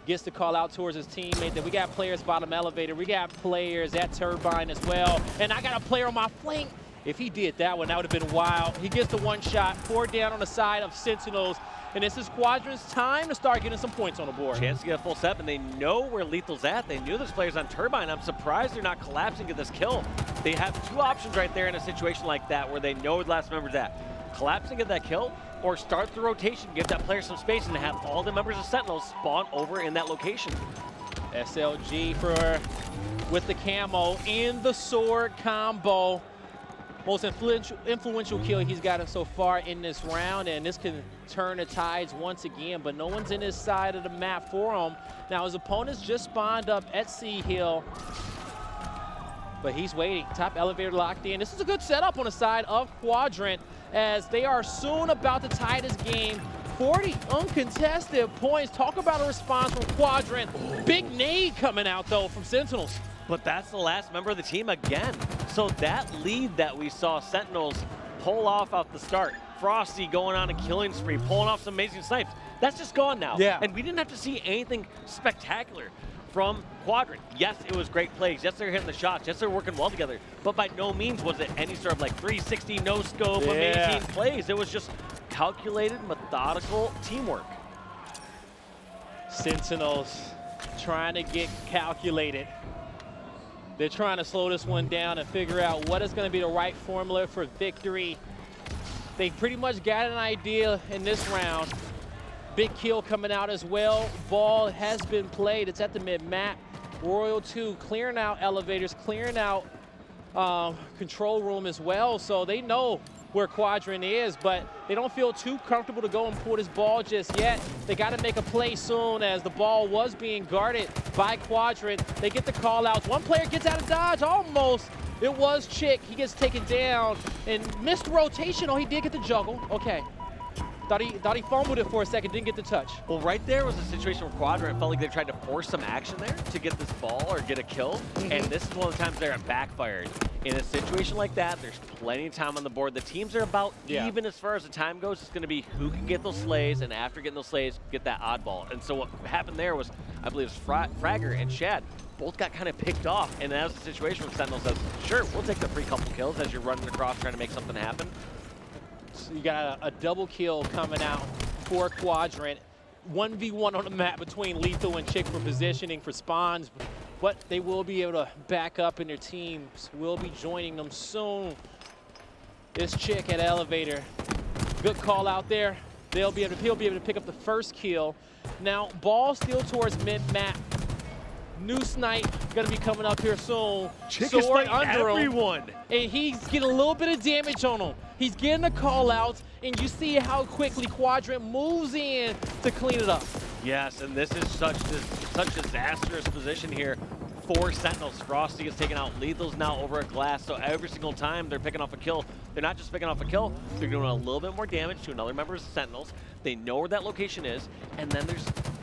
Gets the call out towards his teammate. Then we got players bottom elevator. We got players at Turbine as well. And I got a player on my flank. If he did that one, that would have been wild. He gets the 1 shot, 4 down on the side of Sentinels. And this is Quadrant's time to start getting some points on the board. Chance to get a full step, and they know where LethuL's at. They knew this player's on Turbine. I'm surprised they're not collapsing to this kill. They have 2 options right there in a situation like that where they know where the last member's at. Collapsing at that kill, or start the rotation, give that player some space, and have all the members of Sentinels spawn over in that location. SLG with the camo in the sword combo. Most influential kill he's gotten so far in this round, and this can turn the tides once again, but no one's in his side of the map for him. Now his opponents just spawned up at C Hill, but he's waiting. Top elevator locked in. This is a good setup on the side of Quadrant as they are soon about to tie this game. 40 uncontested points. Talk about a response from Quadrant. Big nade coming out though from Sentinels. But that's the last member of the team again. So that lead that we saw Sentinels pull off the start, Frosty going on a killing spree, pulling off some amazing snipes, that's just gone now. Yeah. And we didn't have to see anything spectacular from Quadrant. Yes, it was great plays. Yes, they're hitting the shots. Yes, they're working well together. But by no means was it any sort of like 360 no-scope amazing plays. It was just calculated, methodical teamwork. Sentinels trying to get calculated. They're trying to slow this one down and figure out what is going to be the right formula for victory. They pretty much got an idea in this round. Big kill coming out as well. Ball has been played. It's at the mid-map. Royal 2 clearing out elevators, clearing out control room as well. So they know where Quadrant is, but they don't feel too comfortable to go and pull this ball just yet. They got to make a play soon as the ball was being guarded by Quadrant. They get the call outs. One player gets out of dodge almost. It was TchiK. He gets taken down and missed rotation. Oh, he did get the juggle. Okay. Thought he fumbled it for a second, didn't get the touch. Well, right there was a situation where Quadrant felt like they tried to force some action there to get this ball or get a kill, and this is one of the times they're backfired. In a situation like that, there's plenty of time on the board. The teams are about even as far as the time goes. It's going to be who can get those slays, and after getting those slays, get that oddball. And so what happened there was, I believe it was Fragxr and Shad both got kind of picked off, and that was the situation where Sentinel says, sure, we'll take the free couple kills as you're running across trying to make something happen. So you got a double kill coming out for Quadrant. 1v1 on the map between LethuL and TchiK for positioning for spawns, but they will be able to back up, and their teams will be joining them soon. It's TchiK at elevator. Good call out there. He'll be able to pick up the first kill. Now, ball still towards mid-map. New Snipe gonna be coming up here soon. TchiK is Sword fighting under him, everyone. and he's getting a little bit of damage on him. He's getting the call outs, and you see how quickly Quadrant moves in to clean it up. Yes, and this is such disastrous position here for Sentinels. Frosty is taking out LethuL's now over a glass, so every single time they're picking off a kill, they're not just picking off a kill, they're doing a little bit more damage to another member of Sentinels. They know where that location is, and then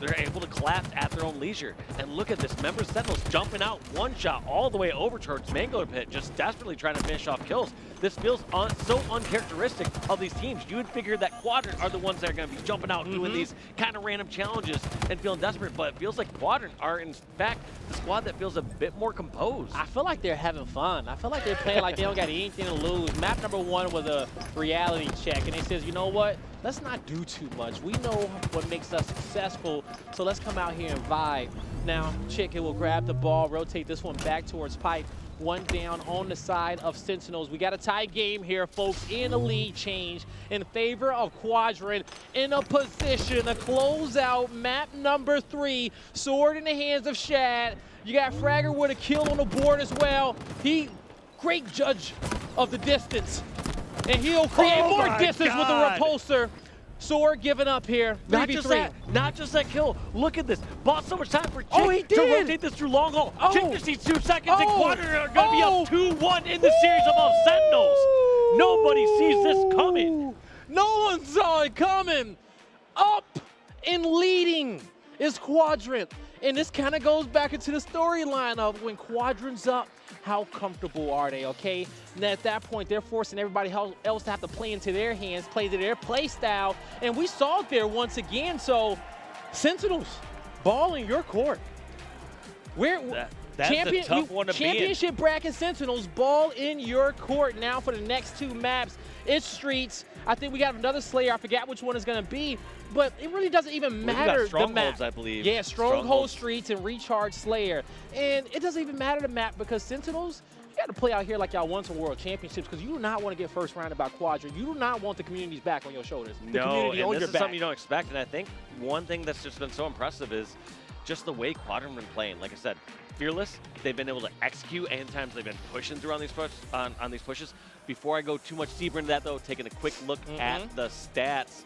they're able to collapse at their own leisure. And look at this, member of Sentinels jumping out one shot all the way over towards Mangler Pit, just desperately trying to finish off kills. This feels so uncharacteristic of these teams. You would figure that Quadrant are the ones that are going to be jumping out doing these kind of random challenges and feeling desperate, but it feels like Quadrant are, in fact, the squad that feels a bit more composed. I feel like they're having fun. I feel like they're playing like they don't got anything to lose. Map number 1 was a reality check, and it says, you know what? Let's not do too much. We know what makes us successful, so let's come out here and vibe. Now, TchiK will grab the ball, rotate this one back towards Pipe. One down on the side of Sentinels. We got a tie game here, folks, in a lead change in favor of Quadrant in a position to close out map number 3. Sword in the hands of Shad. You got Fragxr with a kill on the board as well. Great judge of the distance. And he'll create more distance with the repulsor. Sword giving up here. Not just that kill. Look at this. Bought so much time for TchiK to rotate this through long haul. TchiK just needs 2 seconds, and Quadrant are going to be up 2-1 in the series above Sentinels. Nobody sees this coming. No one saw it coming. Up and leading is Quadrant. And this kind of goes back into the storyline of when Quadrant's up, how comfortable are they, okay? And at that point, they're forcing everybody else to have to play into their hands, play to their play style. And we saw it there once again. So, Sentinels, ball in your court. That's a tough one to be in. Championship bracket Sentinels, ball in your court now for the next 2 maps. It's Streets. I think we got another Slayer. I forgot which one is going to be, but it really doesn't even matter the map. I believe. Yeah, Strongholds Streets and Recharge Slayer. And it doesn't even matter the map because Sentinels, you got to play out here like y'all won some world championships because you do not want to get first round about Quadrant. You do not want the community's back on your shoulders. The community on your back. This is something you don't expect, and I think one thing that's just been so impressive is just the way Quadrant been playing. Like I said, fearless. They've been able to execute, and times they've been pushing through on these pushes. Before I go too much deeper into that, though, taking a quick look at the stats,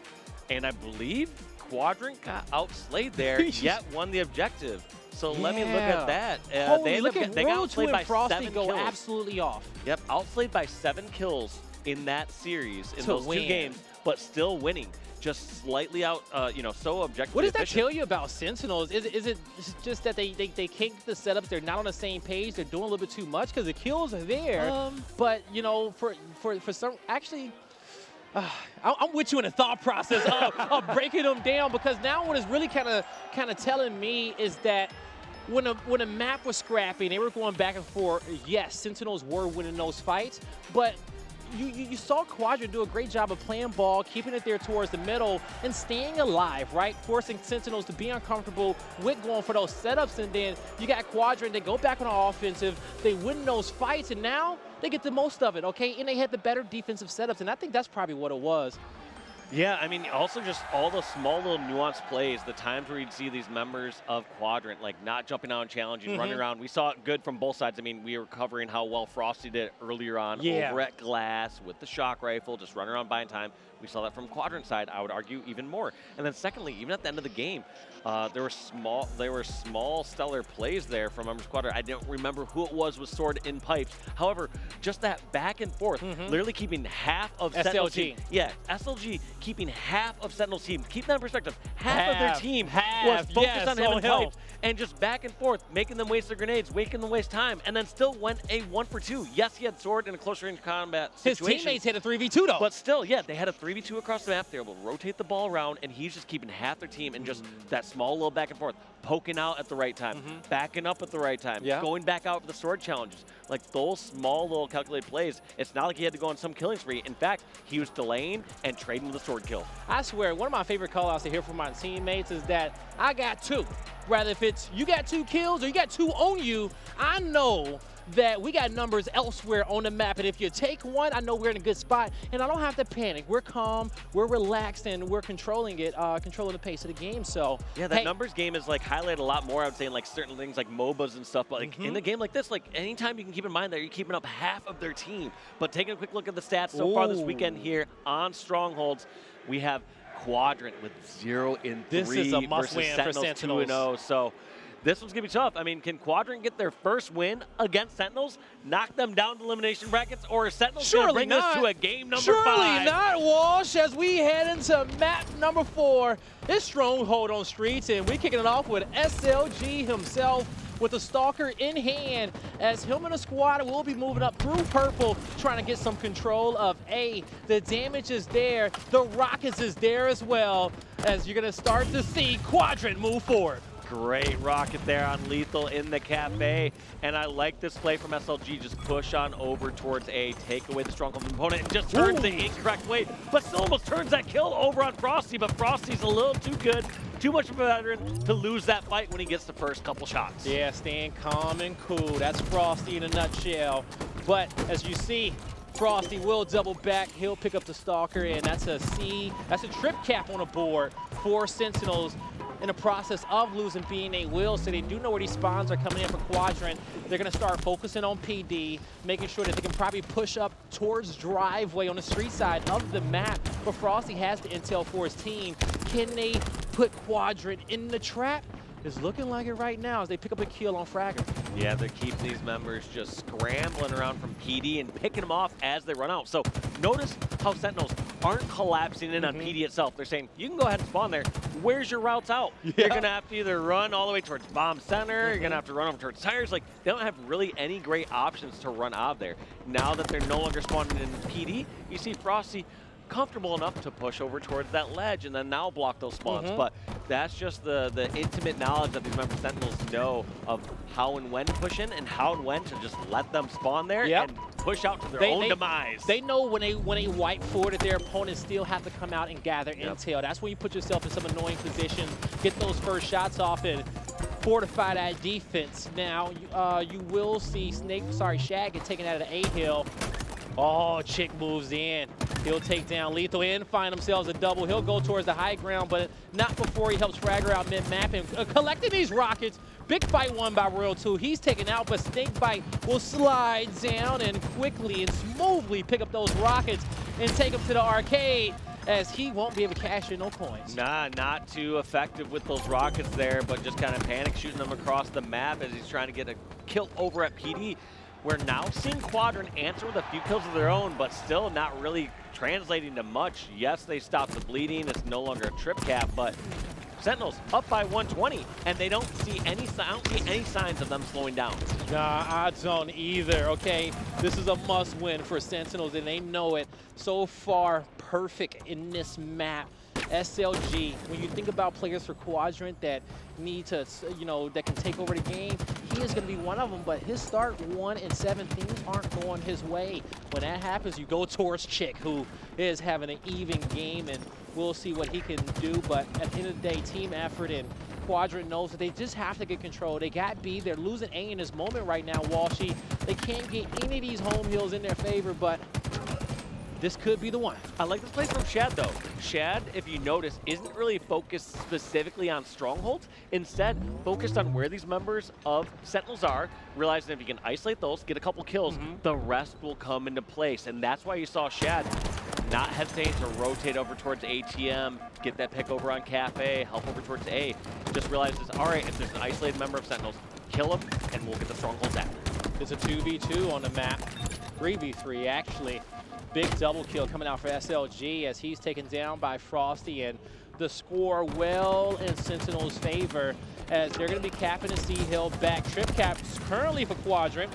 and I believe Quadrant got outslayed there, yet won the objective. So let me look at that. They got outplayed by Frosty 7 go kills. Absolutely off. Yep, outplayed by 7 kills in that series, in those 2 games, but still winning. Just slightly out, so objectively What does that efficient. tell you about Sentinels? Is it just that they can't get the setups? They're not on the same page. They're doing a little bit too much because the kills are there. But for some, actually, I'm with you in the thought process of breaking them down because now what is really kind of telling me is that when a map was scrappy, they were going back and forth. Yes, Sentinels were winning those fights, but you saw Quadrant do a great job of playing ball, keeping it there towards the middle, and staying alive, right? Forcing Sentinels to be uncomfortable with going for those setups, and then you got Quadrant, they go back on the offensive, they win those fights, and now they get the most of it, okay? And they had the better defensive setups, and I think that's probably what it was. Yeah, I mean, also just all the small little nuanced plays, the times where you'd see these members of Quadrant, like not jumping out and challenging, running around. We saw it good from both sides. I mean, we were covering how well Frosty did earlier on over at Glass with the shock rifle, just running around buying time. We saw that from Quadrant side, I would argue, even more. And then secondly, even at the end of the game, there were small stellar plays there from members of Quadrant. I don't remember who it was with Sword in pipes. However, just that back and forth, literally keeping half of Sentinel's team. Yeah, SLG keeping half of Sentinel's team. Keep that in perspective. Half of their team was focused on him in pipes and just back and forth, making them waste their grenades, making them waste time, and then still went a 1-for-2. Yes, he had Sword in a close range combat situation. His teammates had a 3v2 though. But still, yeah, they had a 3v2 across the map. They were able to rotate the ball around, and he's just keeping half their team and just that small little back and forth, poking out at the right time, backing up at the right time, going back out for the sword challenges. Like those small little calculated plays, it's not like he had to go on some killing spree. In fact, he was delaying and trading the sword kill. I swear, one of my favorite call-outs to hear from my teammates is that I got 2. Rather if it's you got 2 kills or you got 2 on you, I know that we got numbers elsewhere on the map. And if you take one, I know we're in a good spot. And I don't have to panic. We're calm, we're relaxed, and we're controlling it, controlling the pace of the game. So yeah, that numbers game is like highlighted a lot more, I would say, in like certain things like MOBAs and stuff. But like in a game like this, like anytime you can keep in mind that you're keeping up half of their team. But taking a quick look at the stats so far this weekend here on Strongholds, we have Quadrant with 0-3 this is a must-win for Sentinels 2-0. So this one's going to be tough. I mean, can Quadrant get their first win against Sentinels, knock them down to elimination brackets, or is Sentinels going to bring us to a game number 5? Surely not, Walsh, as we head into map number 4. It's Stronghold on Streets, and we're kicking it off with SLG himself with the Stalker in hand, as him and the squad will be moving up through purple, trying to get some control of A. The damage is there. The rockets is there as well, as you're going to start to see Quadrant move forward. Great rocket there on LethuL in the cafe, and I like this play from SLG. Just push on over towards A, take away the Stronghold opponent, and just turns the incorrect way, but still almost turns that kill over on Frosty, but Frosty's a little too good, too much of a veteran to lose that fight when he gets the first couple shots. Yeah, staying calm and cool. That's Frosty in a nutshell. But as you see, Frosty will double back. He'll pick up the Stalker, and that's a trip cap on the board for Sentinels. In the process of losing being a will, so they do know where these spawns are coming in for Quadrant. They're going to start focusing on PD, making sure that they can probably push up towards driveway on the street side of the map. But Frosty has the intel for his team. Can they put Quadrant in the trap? It's looking like it right now as they pick up a kill on Fragxr. Yeah, they're keeping these members just scrambling around from PD and picking them off as they run out. So notice how Sentinels aren't collapsing in on PD itself. They're saying, you can go ahead and spawn there. Where's your routes out? Yeah. You're going to have to either run all the way towards bomb center. You're going to have to run over towards tires. Like, they don't have really any great options to run out of there. Now that they're no longer spawning in PD, you see Frosty comfortable enough to push over towards that ledge and then now block those spawns. But that's just the intimate knowledge that these member Sentinels know of how and when to push in and how and when to just let them spawn there and push out to their own demise. They know when they wipe forward that their opponents still have to come out and gather intel. That's when you put yourself in some annoying positions, get those first shots off, and fortify that defense. Now you will see Shad get taken out of the A hill. Oh, TchiK moves in. He'll take down LethuL and find themselves a double. He'll go towards the high ground, but not before he helps Fragxr out mid-map. And collecting these rockets, big fight won by LethuL. He's taken out, but SnakeBite will slide down and quickly and smoothly pick up those rockets and take them to the arcade, as he won't be able to cash in no coins. Nah, not too effective with those rockets there, but just kind of panic shooting them across the map as he's trying to get a kill over at PD. We're now seeing Quadrant answer with a few kills of their own, but still not really translating to much. Yes, they stopped the bleeding. It's no longer a trip cap, but Sentinels up by 120, and they don't see any signs of them slowing down. Nah, I don't either, okay? This is a must-win for Sentinels, and they know it. So far, perfect in this map. SLG, when you think about players for Quadrant that need to, that can take over the game, he is going to be one of them, but his start 1-7, things aren't going his way. When that happens, you go towards TchiK, who is having an even game, and we'll see what he can do, but at the end of the day, team effort, and Quadrant knows that they just have to get control. They got B, they're losing A in this moment right now, Walshy. They can't get any of these home hills in their favor, but this could be the one. I like this play from Shad, though. Shad, if you notice, isn't really focused specifically on Strongholds. Instead, focused on where these members of Sentinels are, realizing if you can isolate those, get a couple kills, the rest will come into place. And that's why you saw Shad not hesitate to rotate over towards ATM, get that pick over on Cafe, help over towards A. Just realizes, all right, if there's an isolated member of Sentinels, kill him, and we'll get the Strongholds after. There's a 2v2 on the map, 3v3 actually. Big double kill coming out for SLG as he's taken down by Frosty, and the score well in Sentinel's favor as they're going to be capping the C hill back. Trip caps currently for Quadrant.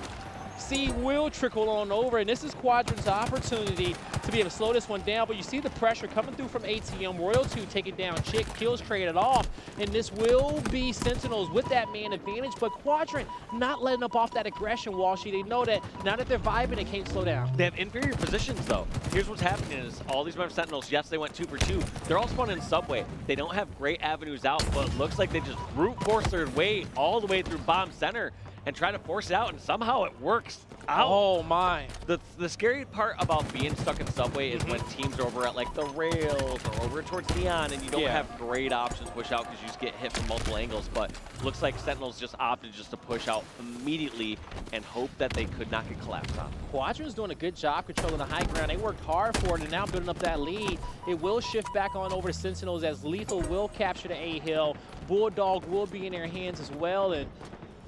C will trickle on over, and this is Quadrant's opportunity to be able to slow this one down, but you see the pressure coming through from ATM. Royal2 taking down TchiK, kills traded off, and this will be Sentinels with that man advantage, but Quadrant not letting up off that aggression, Walshy. They know that now that they're vibing, they can't slow down. They have inferior positions, though. Here's what's happening is all these member Sentinels, yes, they went 2 for 2. They're all spawning in Subway. They don't have great avenues out, but it looks like they just brute force their way all the way through Bomb Center. and try to force it out, and somehow it works out. Oh my. The scary part about being stuck in Subway is when teams are over at like the rails or over towards Neon, and you don't have great options to push out because you just get hit from multiple angles. But looks like Sentinels just opted just to push out immediately and hope that they could not get collapsed on. Quadrant's doing a good job controlling the high ground. They worked hard for it and now building up that lead. It will shift back on over to Sentinels as LethuL will capture the A hill. Bulldog will be in their hands as well, and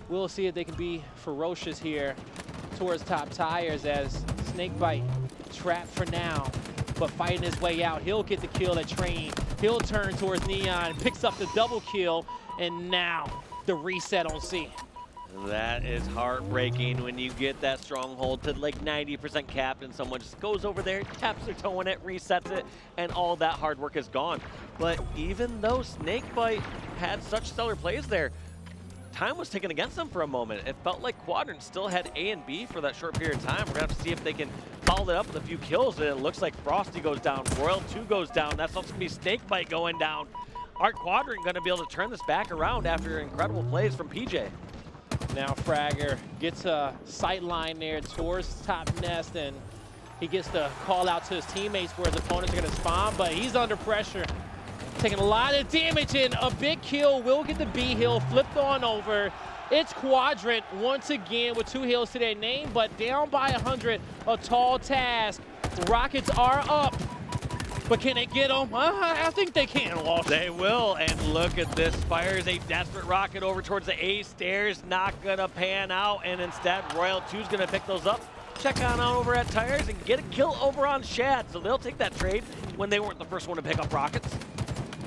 we'll see if they can be ferocious here towards top tires as SnakeBite trapped for now, but fighting his way out. He'll get the kill at Train. He'll turn towards Neon, picks up the double kill, and now the reset on C. That is heartbreaking when you get that stronghold to like 90% capped and someone just goes over there, taps their toe in it, resets it, and all that hard work is gone. But even though SnakeBite had such stellar plays there, time was taken against them for a moment. It felt like Quadrant still had A and B for that short period of time. We're gonna have to see if they can follow it up with a few kills. And it looks like Frosty goes down, Royal 2 goes down. That's also gonna be SnakeBite going down. Are Quadrant gonna be able to turn this back around after incredible plays from PJ? Now Fragxr gets a sight line there towards top nest, and he gets the call out to his teammates where his opponents are gonna spawn, but he's under pressure. Taking a lot of damage, and a big kill will get the B hill flipped on over. It's Quadrant once again with 2 hills to their name, but down by 100, a tall task. Rockets are up, but can they get them? I think they can, Walsh. They will, and look at this. Fires a desperate rocket over towards the A stairs, not gonna pan out, and instead Royal 2's gonna pick those up. Check on out over at tires and get a kill over on Shad, so they'll take that trade when they weren't the first one to pick up rockets.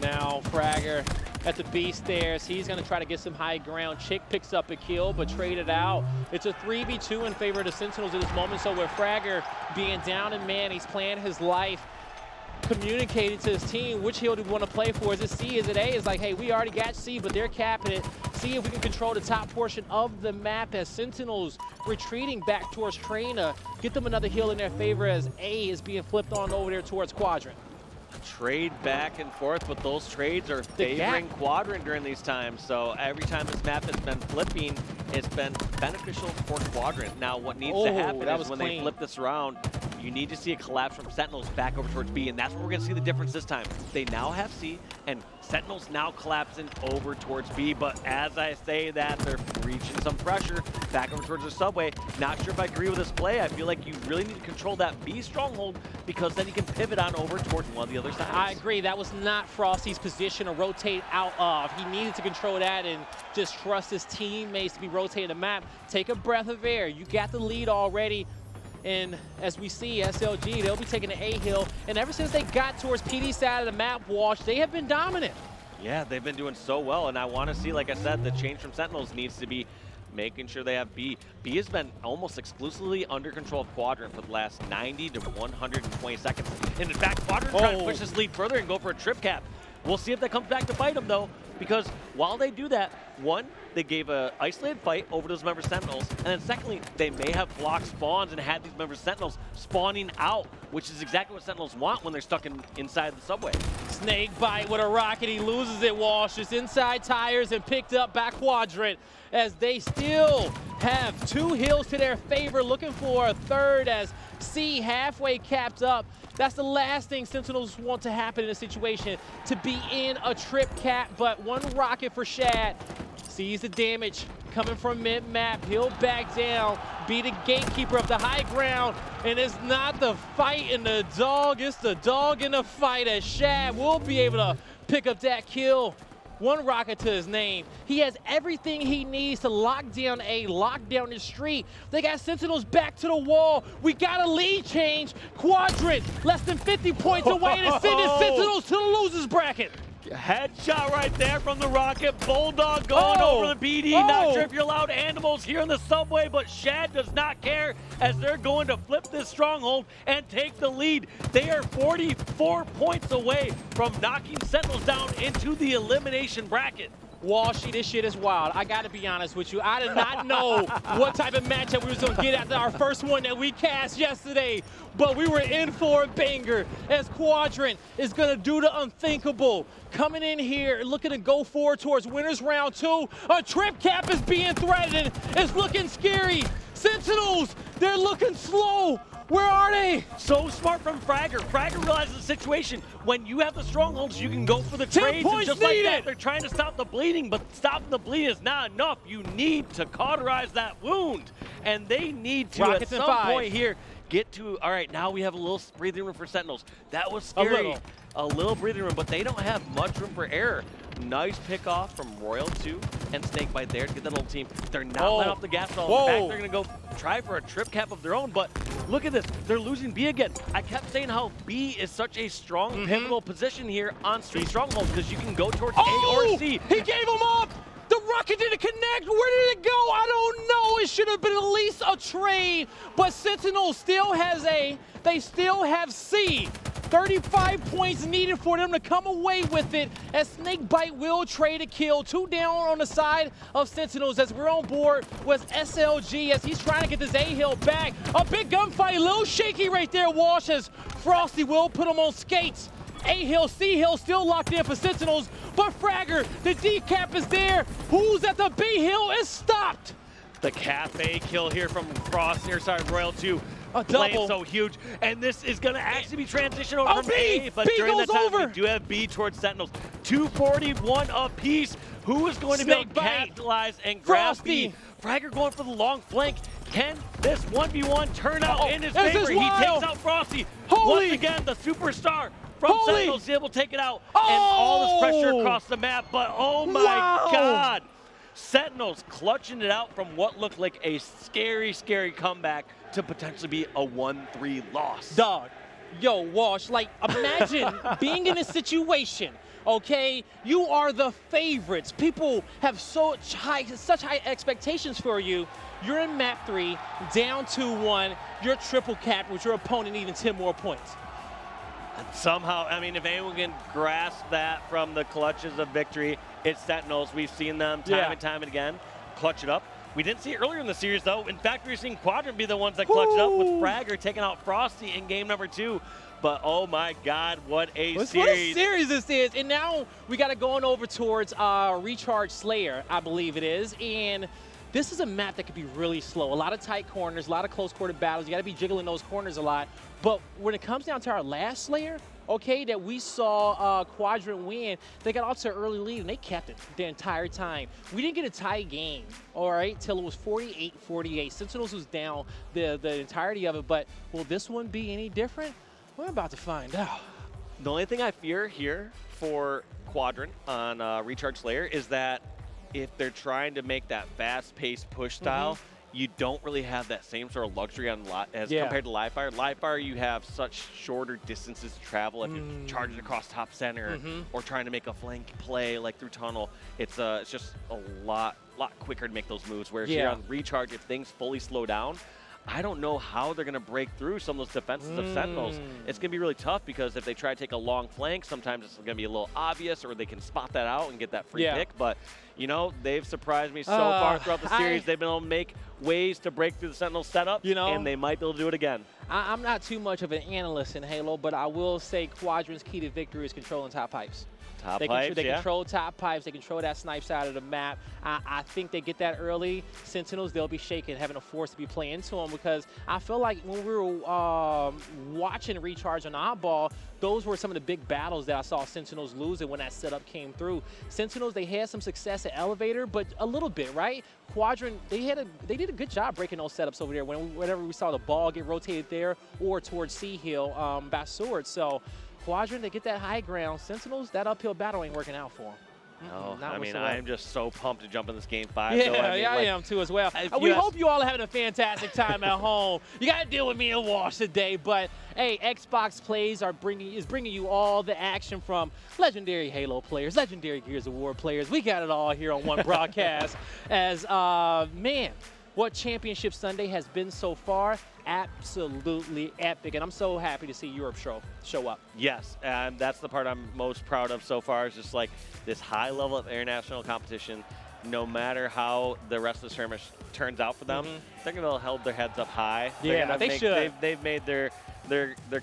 Now Fragxr at the B stairs. He's going to try to get some high ground. TchiK picks up a kill, but traded out. It's a 3v2 in favor of the Sentinels at this moment. So with Fragxr being down in man, he's playing his life, communicating to his team which hill do we want to play for. Is it C? Is it A? It's like, hey, we already got C, but they're capping it. See if we can control the top portion of the map as Sentinels retreating back towards Traina. Get them another hill in their favor as A is being flipped on over there towards Quadrant. Trade back and forth, but those trades are favoring Quadrant during these times. So every time this map has been flipping, it's been beneficial for Quadrant. Now what needs to happen is when they flip this around, you need to see a collapse from Sentinels back over towards B, and that's where we're going to see the difference this time. They now have C, and Sentinels now collapsing over towards B, but as I say that, they're reaching some pressure back over towards the subway. Not sure if I agree with this play. I feel like you really need to control that B stronghold because then you can pivot on over towards one of the other sides. I agree. That was not Frosty's position to rotate out of. He needed to control that and just trust his teammates to be rotating the map. Take a breath of air. You got the lead already. And as we see, SLG, they'll be taking the A hill. And ever since they got towards PD side of the map, Walsh, they have been dominant. Yeah, they've been doing so well. And I want to see, like I said, the change from Sentinels needs to be making sure they have B. B has been almost exclusively under control of Quadrant for the last 90 to 120 seconds. And in fact, Quadrant trying to push this lead further and go for a trip cap. We'll see if that comes back to bite them, though, because while they do that, one, they gave an isolated fight over those member Sentinels, and then secondly, they may have blocked spawns and had these member Sentinels spawning out, which is exactly what Sentinels want when they're stuck inside the subway. SnakeBite with a rocket, he loses it, Walsh. It's inside tires and picked up by Quadrant as they still have 2 hills to their favor, looking for a third as C halfway capped up. That's the last thing Sentinels want to happen in a situation, to be in a trip cap, but 1 rocket for Shad. Sees the damage coming from mid-map. He'll back down, be the gatekeeper of the high ground, and it's not the fight in the dog, it's the dog in the fight as Shad will be able to pick up that kill. 1 rocket to his name. He has everything he needs to lock down A, lock down the street. They got Sentinels back to the wall. We got a lead change. Quadrant less than 50 points away to send his Sentinels to the losers bracket. Headshot right there from the rocket. Bulldog going over the PD. Not sure if you're allowed animals here in the subway, but Shad does not care as they're going to flip this stronghold and take the lead. They are 44 points away from knocking Sentinels down into the elimination bracket. Walshy, this shit is wild. I gotta be honest with you. I did not know what type of matchup we was gonna get after our first one that we cast yesterday, but we were in for a banger as Quadrant is gonna do the unthinkable. Coming in here, looking to go forward towards winners round 2. A trip cap is being threatened. It's looking scary. Sentinels, they're looking slow. Where are they? So smart from Fragxr. Fragxr realizes the situation. When you have the strongholds, you can go for the 10 trades. points And just like that, needed. they're trying to stop the bleeding, but stopping the bleeding is not enough. You need to cauterize that wound. And they need to, Rockets at in some 5. point here, get to, all right, now we have a little breathing room for Sentinels. That was scary. A little breathing room, but they don't have much room for error. Nice pick off from Royal 2 and SnakeBite there to get that little team. They're not letting off the gas at all. In fact, they're going to go try for a trip cap of their own, but look at this. They're losing B again. I kept saying how B is such a strong, pivotal position here on Street Strongholds because you can go towards A or C. He gave him up! The rocket didn't connect. Where did it go? I don't know. It should have been at least a trade, but Sentinel still has A. They still have C. 35 points needed for them to come away with it as SnakeBite will trade a kill. 2 down on the side of Sentinels as we're on board with SLG as he's trying to get this A-Hill back. A big gunfight, a little shaky right there, Walsh, as Frosty will put him on skates. A-Hill, C-Hill still locked in for Sentinels, but Fragxr, the decap is there. Who's at the B-Hill is stopped. The cafe kill here from Frost, near side Royal 2. A Playing double. so huge, and this is going to actually be transitioned over from B! A, but B during that goes time, over. we do have B towards Sentinels. 241 apiece. Who is going to be able to SnakeBite. capitalize and grab Frosty. B? Fragxr going for the long flank. Can this 1v1 turn out in his this favor? is He wild. takes out Frosty. Holy. Once again, the superstar from Holy. Sentinels is able to take it out, and all this pressure across the map, but oh my God. Sentinels clutching it out from what looked like a scary, scary comeback to potentially be a 1-3 loss. Dog, yo, Walsh, like imagine being in this situation, okay? You are the favorites. People have such high expectations for you. You're in map 3, down 2-1. You're triple capped with your opponent needing 10 more points. Somehow, I mean, if anyone can grasp that from the clutches of victory, it's Sentinels. We've seen them time and time and again clutch it up. We didn't see it earlier in the series, though. In fact, we were seeing Quadrant be the ones that clutched it up with Fragxr taking out Frosty in game number 2. But oh my God, what a series. What a series this is. And now we got it going over towards Recharge Slayer, I believe it is. And this is a map that could be really slow. A lot of tight corners, a lot of close quarter battles. You got to be jiggling those corners a lot. But when it comes down to our last Slayer, okay, that we saw Quadrant win, they got off to an early lead, and they kept it the entire time. We didn't get a tie game, all right, till it was 48-48. Sentinels was down the entirety of it, but will this one be any different? We're about to find out. The only thing I fear here for Quadrant on Recharge Slayer is that if they're trying to make that fast-paced push style, you don't really have that same sort of luxury on as compared to Livefire. Livefire, you have such shorter distances to travel if you're charging across top center or trying to make a flank play like through tunnel. It's just a lot quicker to make those moves. Whereas here on Recharge, if things fully slow down, I don't know how they're going to break through some of those defenses of Sentinels. It's going to be really tough because if they try to take a long flank, sometimes it's going to be a little obvious or they can spot that out and get that free pick. But, you know, they've surprised me so far throughout the series. They've been able to make ways to break through the Sentinel setup, and they might be able to do it again. I'm not too much of an analyst in Halo, but I will say Quadrant's key to victory is controlling top pipes. They control top pipes. They control that snipe side of the map. I think they get that early. Sentinels, they'll be shaking, having a force to be playing into them because I feel like when we were watching Recharge on Oddball, those were some of the big battles that I saw Sentinels losing when that setup came through. Sentinels, they had some success at Elevator, but a little bit, right? Quadrant, they did a good job breaking those setups over there whenever we saw the ball get rotated there or towards C-Hill by Sword. So Quadrant, they get that high ground. Sentinels, that uphill battle ain't working out for them. No, I mean, I am just so pumped to jump in this game 5. Yeah, though. I mean, I am too as well. We hope you all are having a fantastic time at home. You got to deal with me and Walsh today, but hey, Xbox Plays is bringing you all the action from legendary Halo players, legendary Gears of War players. We got it all here on one broadcast. As man, what Championship Sunday has been so far. absolutely epic, and I'm so happy to see Europe show up. Yes, and that's the part I'm most proud of so far, is just like this high level of international competition. No matter how the rest of the tournament turns out for them, they're going to hold their heads up high. Yeah, they should. They've made their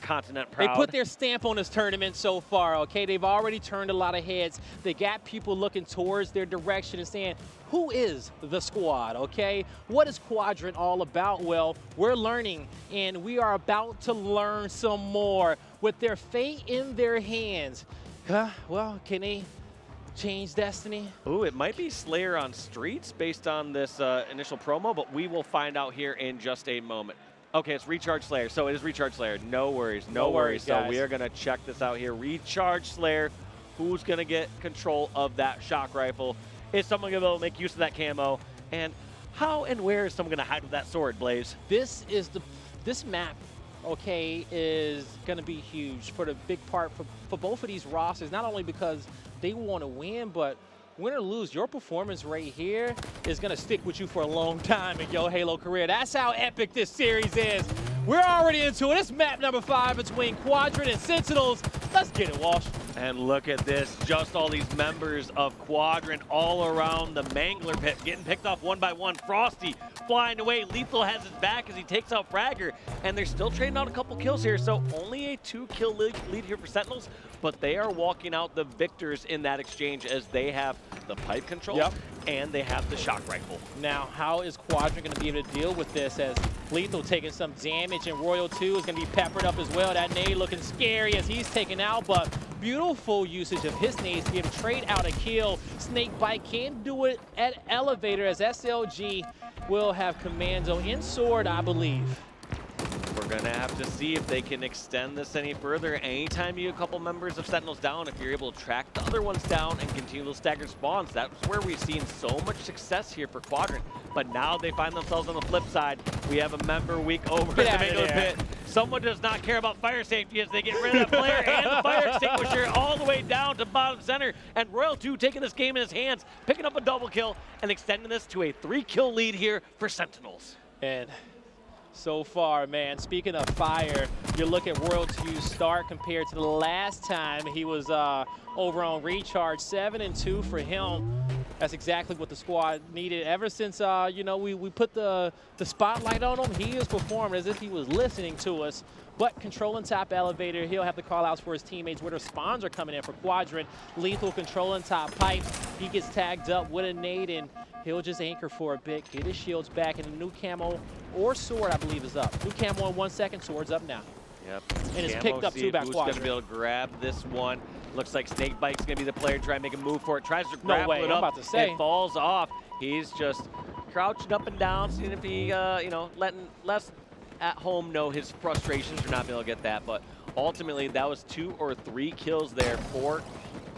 continent proud. They put their stamp on this tournament so far, okay? They've already turned a lot of heads. They got people looking towards their direction and saying, who is the squad, okay? What is Quadrant all about? Well, we're learning, and we are about to learn some more. With their fate in their hands, well, can they change destiny? Ooh, it might be Slayer on Streets based on this initial promo, but we will find out here in just a moment. Okay, it's Recharge Slayer, so it is Recharge Slayer. No worries, no worries. So guys. we are gonna check this out here. Recharge Slayer, who's gonna get control of that shock rifle? Is someone gonna be able to make use of that camo? And how and where is someone gonna hide with that sword, Blaze? This map, okay, is gonna be huge for the big part for both of these rosters, not only because they want to win, but win or lose, your performance right here is going to stick with you for a long time in your Halo career. That's how epic this series is. We're already into it. It's map number 5 between Quadrant and Sentinels. Let's get it, Walsh. And look at this, just all these members of Quadrant all around the Mangler pit, getting picked off one by one. Frosty flying away. LethuL has his back as he takes out Fragxr, and they're still trading out a couple kills here, so only a 2-kill lead here for Sentinels, but they are walking out the victors in that exchange as they have the pipe control and they have the shock rifle. Now, how is Quadrant going to be able to deal with this as LethuL taking some damage, and Royal 2 is going to be peppered up as well. That nade looking scary as he's taken out, but beautiful usage of his nades to be able to trade out a kill. SnakeBite can't do it at Elevator as SLG will have Commando in sword, I believe. We're going to have to see if they can extend this any further. Anytime you get a couple members of Sentinels down, if you're able to track the other ones down and continue those staggered spawns, that's where we've seen so much success here for Quadrant. But now they find themselves on the flip side. We have a member week over in the Mangler pit. Someone does not care about fire safety as they get rid of that flare and the fire extinguisher all the way down to bottom center. And Royal 2 taking this game in his hands, picking up a double kill and extending this to a 3-kill lead here for Sentinels. And so far, man, speaking of fire, you look at Royal 2's start compared to the last time he was over on Recharge. 7-2 for him. That's exactly what the squad needed. Ever since, you know, we put the spotlight on him, he has performed as if he was listening to us. But controlling top elevator, he'll have the call-outs for his teammates where their spawns are coming in for Quadrant. LethuL controlling top pipe. He gets tagged up with a nade, and he'll just anchor for a bit, get his shields back, and the new camo or sword, I believe, is up. New camo in 1 second, sword's up now. Yep. And it's picked up too back Who's Quadrant. going to be able to grab this one? Looks like SnakeBite's going to be the player to try and make a move for it. Tries to grab it up. I'm about to say. It falls off. He's just crouching up and down, seeing if he, you know, letting less at home know his frustrations for not being able to get that. But ultimately, that was 2 or 3 kills there for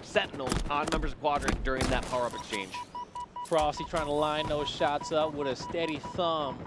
Sentinels on members of Quadrant during that power-up exchange. Frosty trying to line those shots up with a steady thumb.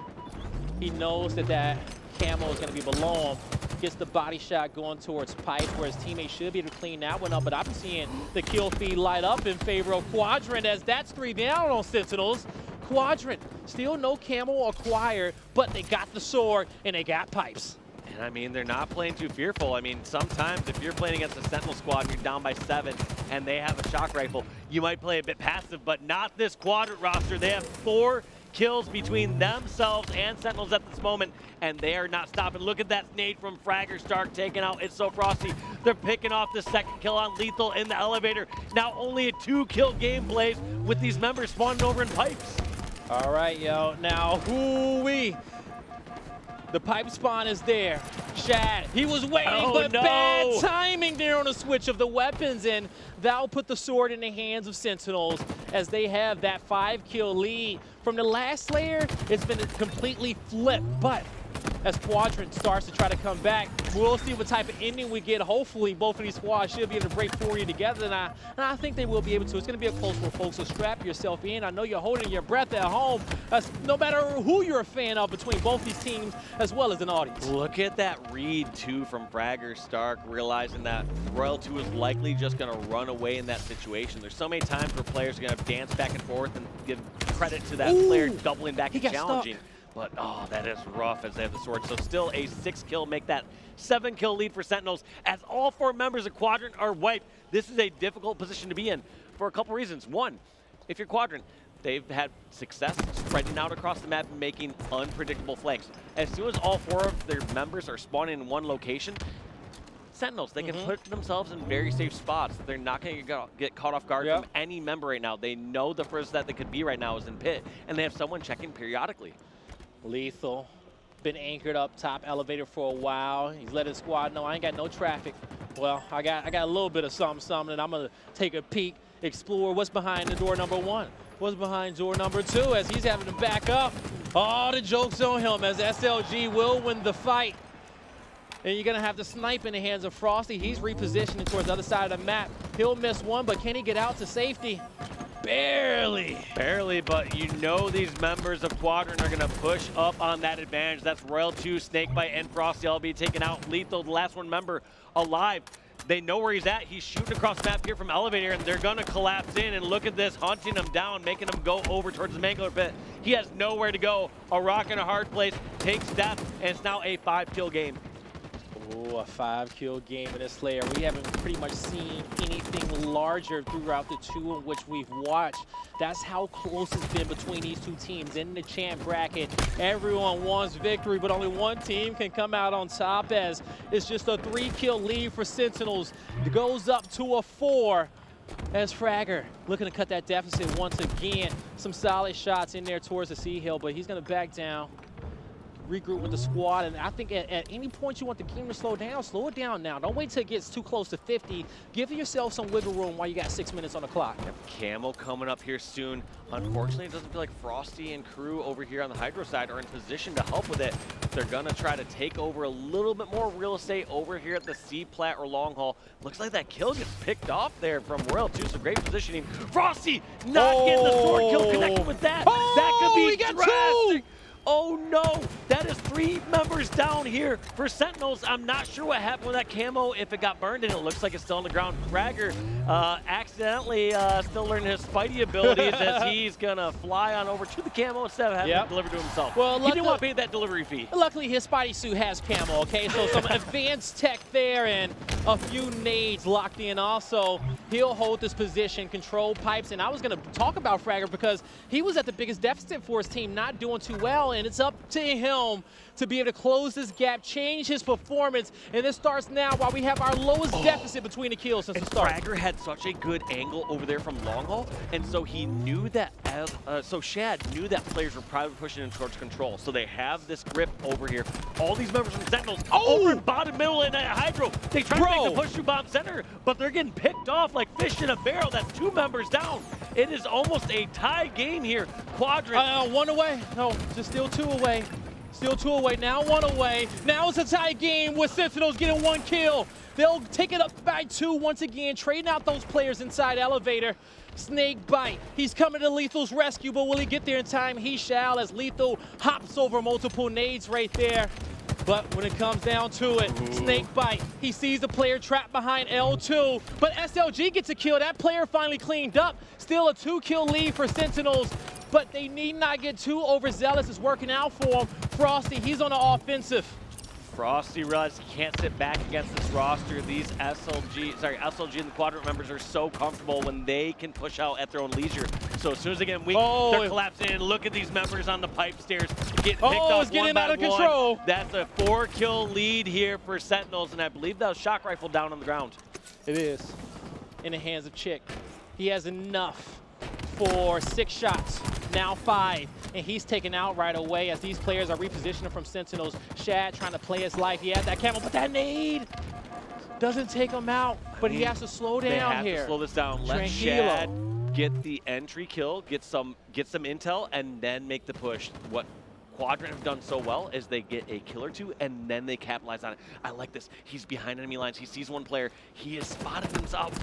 He knows that camo is going to be below him. Gets the body shot going towards pipe where his teammate should be able to clean that one up. But I'm seeing the kill feed light up in favor of Quadrant as that's 3 down on Sentinels. Quadrant, still no camo acquired, but they got the sword and they got pipes. And I mean, they're not playing too fearful. I mean, sometimes if you're playing against a Sentinel squad and you're down by 7 and they have a shock rifle, you might play a bit passive, but not this Quadrant roster. They have 4 kills between themselves and Sentinels at this moment, and they are not stopping. Look at that nade from Fragxr Stark taken out. It's so Frosty. They're picking off the 2nd kill on LethuL in the elevator. Now only a 2-kill game plays with these members spawning over in pipes. All right, yo. Now, hoo-wee. The pipe spawn is there. Shad, he was waiting, but bad timing there on the switch of the weapons, and that'll put the sword in the hands of Sentinels as they have that 5-kill lead. From the last layer, it's been completely flipped, but as Quadrant starts to try to come back, we'll see what type of ending we get. Hopefully, both of these squads should be able to break 40 together, and I think they will be able to. It's going to be a close one, folks, so strap yourself in. I know you're holding your breath at home, no matter who you're a fan of between both these teams, as well as an audience. Look at that read, too, from Fragxr Stark, realizing that Royal 2 is likely just going to run away in that situation. There's so many times where players are going to dance back and forth and give credit to that player doubling back and challenging. But, oh, that is rough as they have the sword. So still a 6-kill, make that 7-kill lead for Sentinels. As all 4 members of Quadrant are wiped, this is a difficult position to be in for a couple reasons. One, if you're Quadrant, they've had success spreading out across the map and making unpredictable flanks. As soon as all 4 of their members are spawning in one location, Sentinels, they can put themselves in very safe spots. They're not going to get caught off guard from any member right now. They know the furthest that they could be right now is in pit, and they have someone checking periodically. LethuL, been anchored up top elevator for a while. He's let his squad know, I ain't got no traffic. Well, I got a little bit of something, and I'm going to take a peek, explore what's behind the door number 1. What's behind door number 2 as he's having to back up. All the jokes on him as SLG will win the fight. And you're going to have the snipe in the hands of Frosty. He's repositioning towards the other side of the map. He'll miss one, but can he get out to safety? Barely. Barely, but you know these members of Quadrant are going to push up on that advantage. That's LethuL, SnakeBite, and Frosty all be taken out. LethuL, the last one member, alive. They know where he's at. He's shooting across the map here from elevator, and they're going to collapse in. And look at this, hunting him down, making him go over towards the Mangler pit. He has nowhere to go. A rock in a hard place, takes death, and it's now a 5-kill game. Oh, a 5-kill game in this layer. We haven't pretty much seen anything larger throughout the 2 in which we've watched. That's how close it's been between these 2 teams in the champ bracket. Everyone wants victory, but only one team can come out on top as it's just a 3-kill lead for Sentinels. It goes up to a 4 as Fragxr looking to cut that deficit once again. Some solid shots in there towards the C hill, but he's going to back down. Regroup with the squad, and I think at any point you want the game to slow it down now. Don't wait till it gets too close to 50. Give yourself some wiggle room while you got 6 minutes on the clock. Camo coming up here soon. Unfortunately, it doesn't feel like Frosty and crew over here on the Hydro side are in position to help with it. They're gonna try to take over a little bit more real estate over here at the C plat or long haul. Looks like that kill gets picked off there from Royal too, so great positioning. Frosty not getting the sword kill connected with that. That could be drastic. Oh no, that is 3 members down here for Sentinels. I'm not sure what happened with that camo, if it got burned, and it looks like it's still on the ground. Fragxr accidentally still learning his Spidey abilities as he's gonna fly on over to the camo instead of having it delivered to himself. Well, he didn't want to pay that delivery fee. Luckily, his Spidey suit has camo, okay? So some advanced tech there and a few nades locked in also. He'll hold this position, control pipes, and I was gonna talk about Fragxr because he was at the biggest deficit for his team, not doing too well, and it's up to him to be able to close this gap, change his performance, and this starts now while we have our lowest deficit between the kills since the start. Fragxr had such a good angle over there from long haul, and so he knew that, so Shad knew that players were probably pushing in towards control, so they have this grip over here. All these members from Sentinels over in bottom middle and at Hydro, they try to make the push through bomb center, but they're getting picked off like fish in a barrel. That's 2 members down. It is almost a tie game here. Quadrant. 1 away. No, just still 2 away. Still 2 away, now 1 away. Now it's a tie game with Sentinels getting 1 kill. They'll take it up by 2 once again, trading out those players inside elevator. SnakeBite, he's coming to LethuL's rescue, but will he get there in time? He shall, as LethuL hops over multiple nades right there. But when it comes down to it, SnakeBite, he sees the player trapped behind L2, but SLG gets a kill. That player finally cleaned up. Still a 2-kill lead for Sentinels, but they need not get too overzealous. It's working out for him. Frosty, he's on the offensive. Frosty realized he can't sit back against this roster. These SLG and the Quadrant members are so comfortable when they can push out at their own leisure. So as soon as they get weak, they're collapsing. Look at these members on the pipe stairs getting picked off it's getting one out by of control. That's a 4-kill lead here for Sentinels, and I believe that was shock rifle down on the ground. It is in the hands of TchiK. He has enough for 6 shots, now 5, and he's taken out right away as these players are repositioning from Sentinels. Shad trying to play his life. He has that camo, but that nade doesn't take him out, but he has to slow down here. They have to slow this down. Let Shad get the entry kill, get some intel, and then make the push. What Quadrant have done so well is they get a kill or 2 and then they capitalize on it. I like this. He's behind enemy lines. He sees one player. He has spotted himself.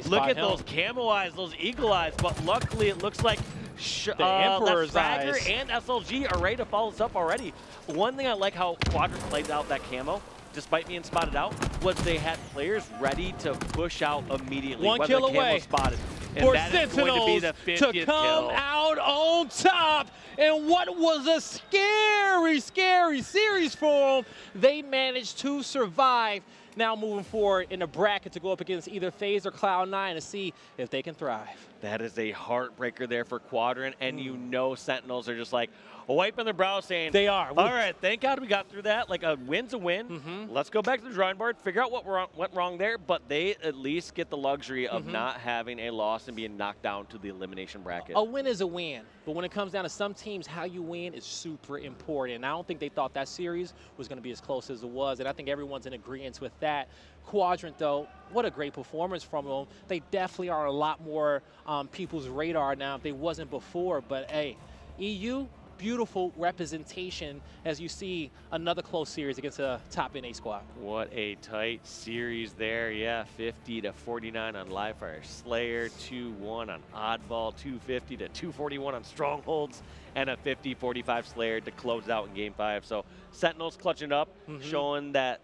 Look at those camo eyes, those eagle eyes. But luckily, it looks like Emperor's Fragxr and SLG are ready to follow this up already. One thing I like how Quadrant played out that camo, despite being spotted out, was they had players ready to push out immediately. 1 kill away. Spotted. And for that is going to be Sentinels the to 50th come kill. out on top. And what was a scary, scary series for them, they managed to survive. Now moving forward in the bracket to go up against either FaZe or Cloud9 to see if they can thrive. That is a heartbreaker there for Quadrant, and you know Sentinels are just like wiping their brow saying, They are. All right, thank God we got through that. Like, a win's a win. Let's go back to the drawing board, figure out what went wrong there, but they at least get the luxury of not having a loss and being knocked down to the elimination bracket. A win is a win, but when it comes down to some teams, how you win is super important. And I don't think they thought that series was going to be as close as it was, and I think everyone's in agreement with that. Quadrant, though, what a great performance from them. They definitely are a lot more people's radar now if they wasn't before, but hey, EU, beautiful representation as you see another close series against a top NA squad. What a tight series there. Yeah, 50-49 on Livefire Slayer, 2-1 on Oddball, 250-241 on Strongholds, and a 50-45 Slayer to close out in Game 5. So Sentinels clutching up, showing that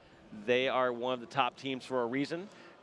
they are one of the top teams for a reason.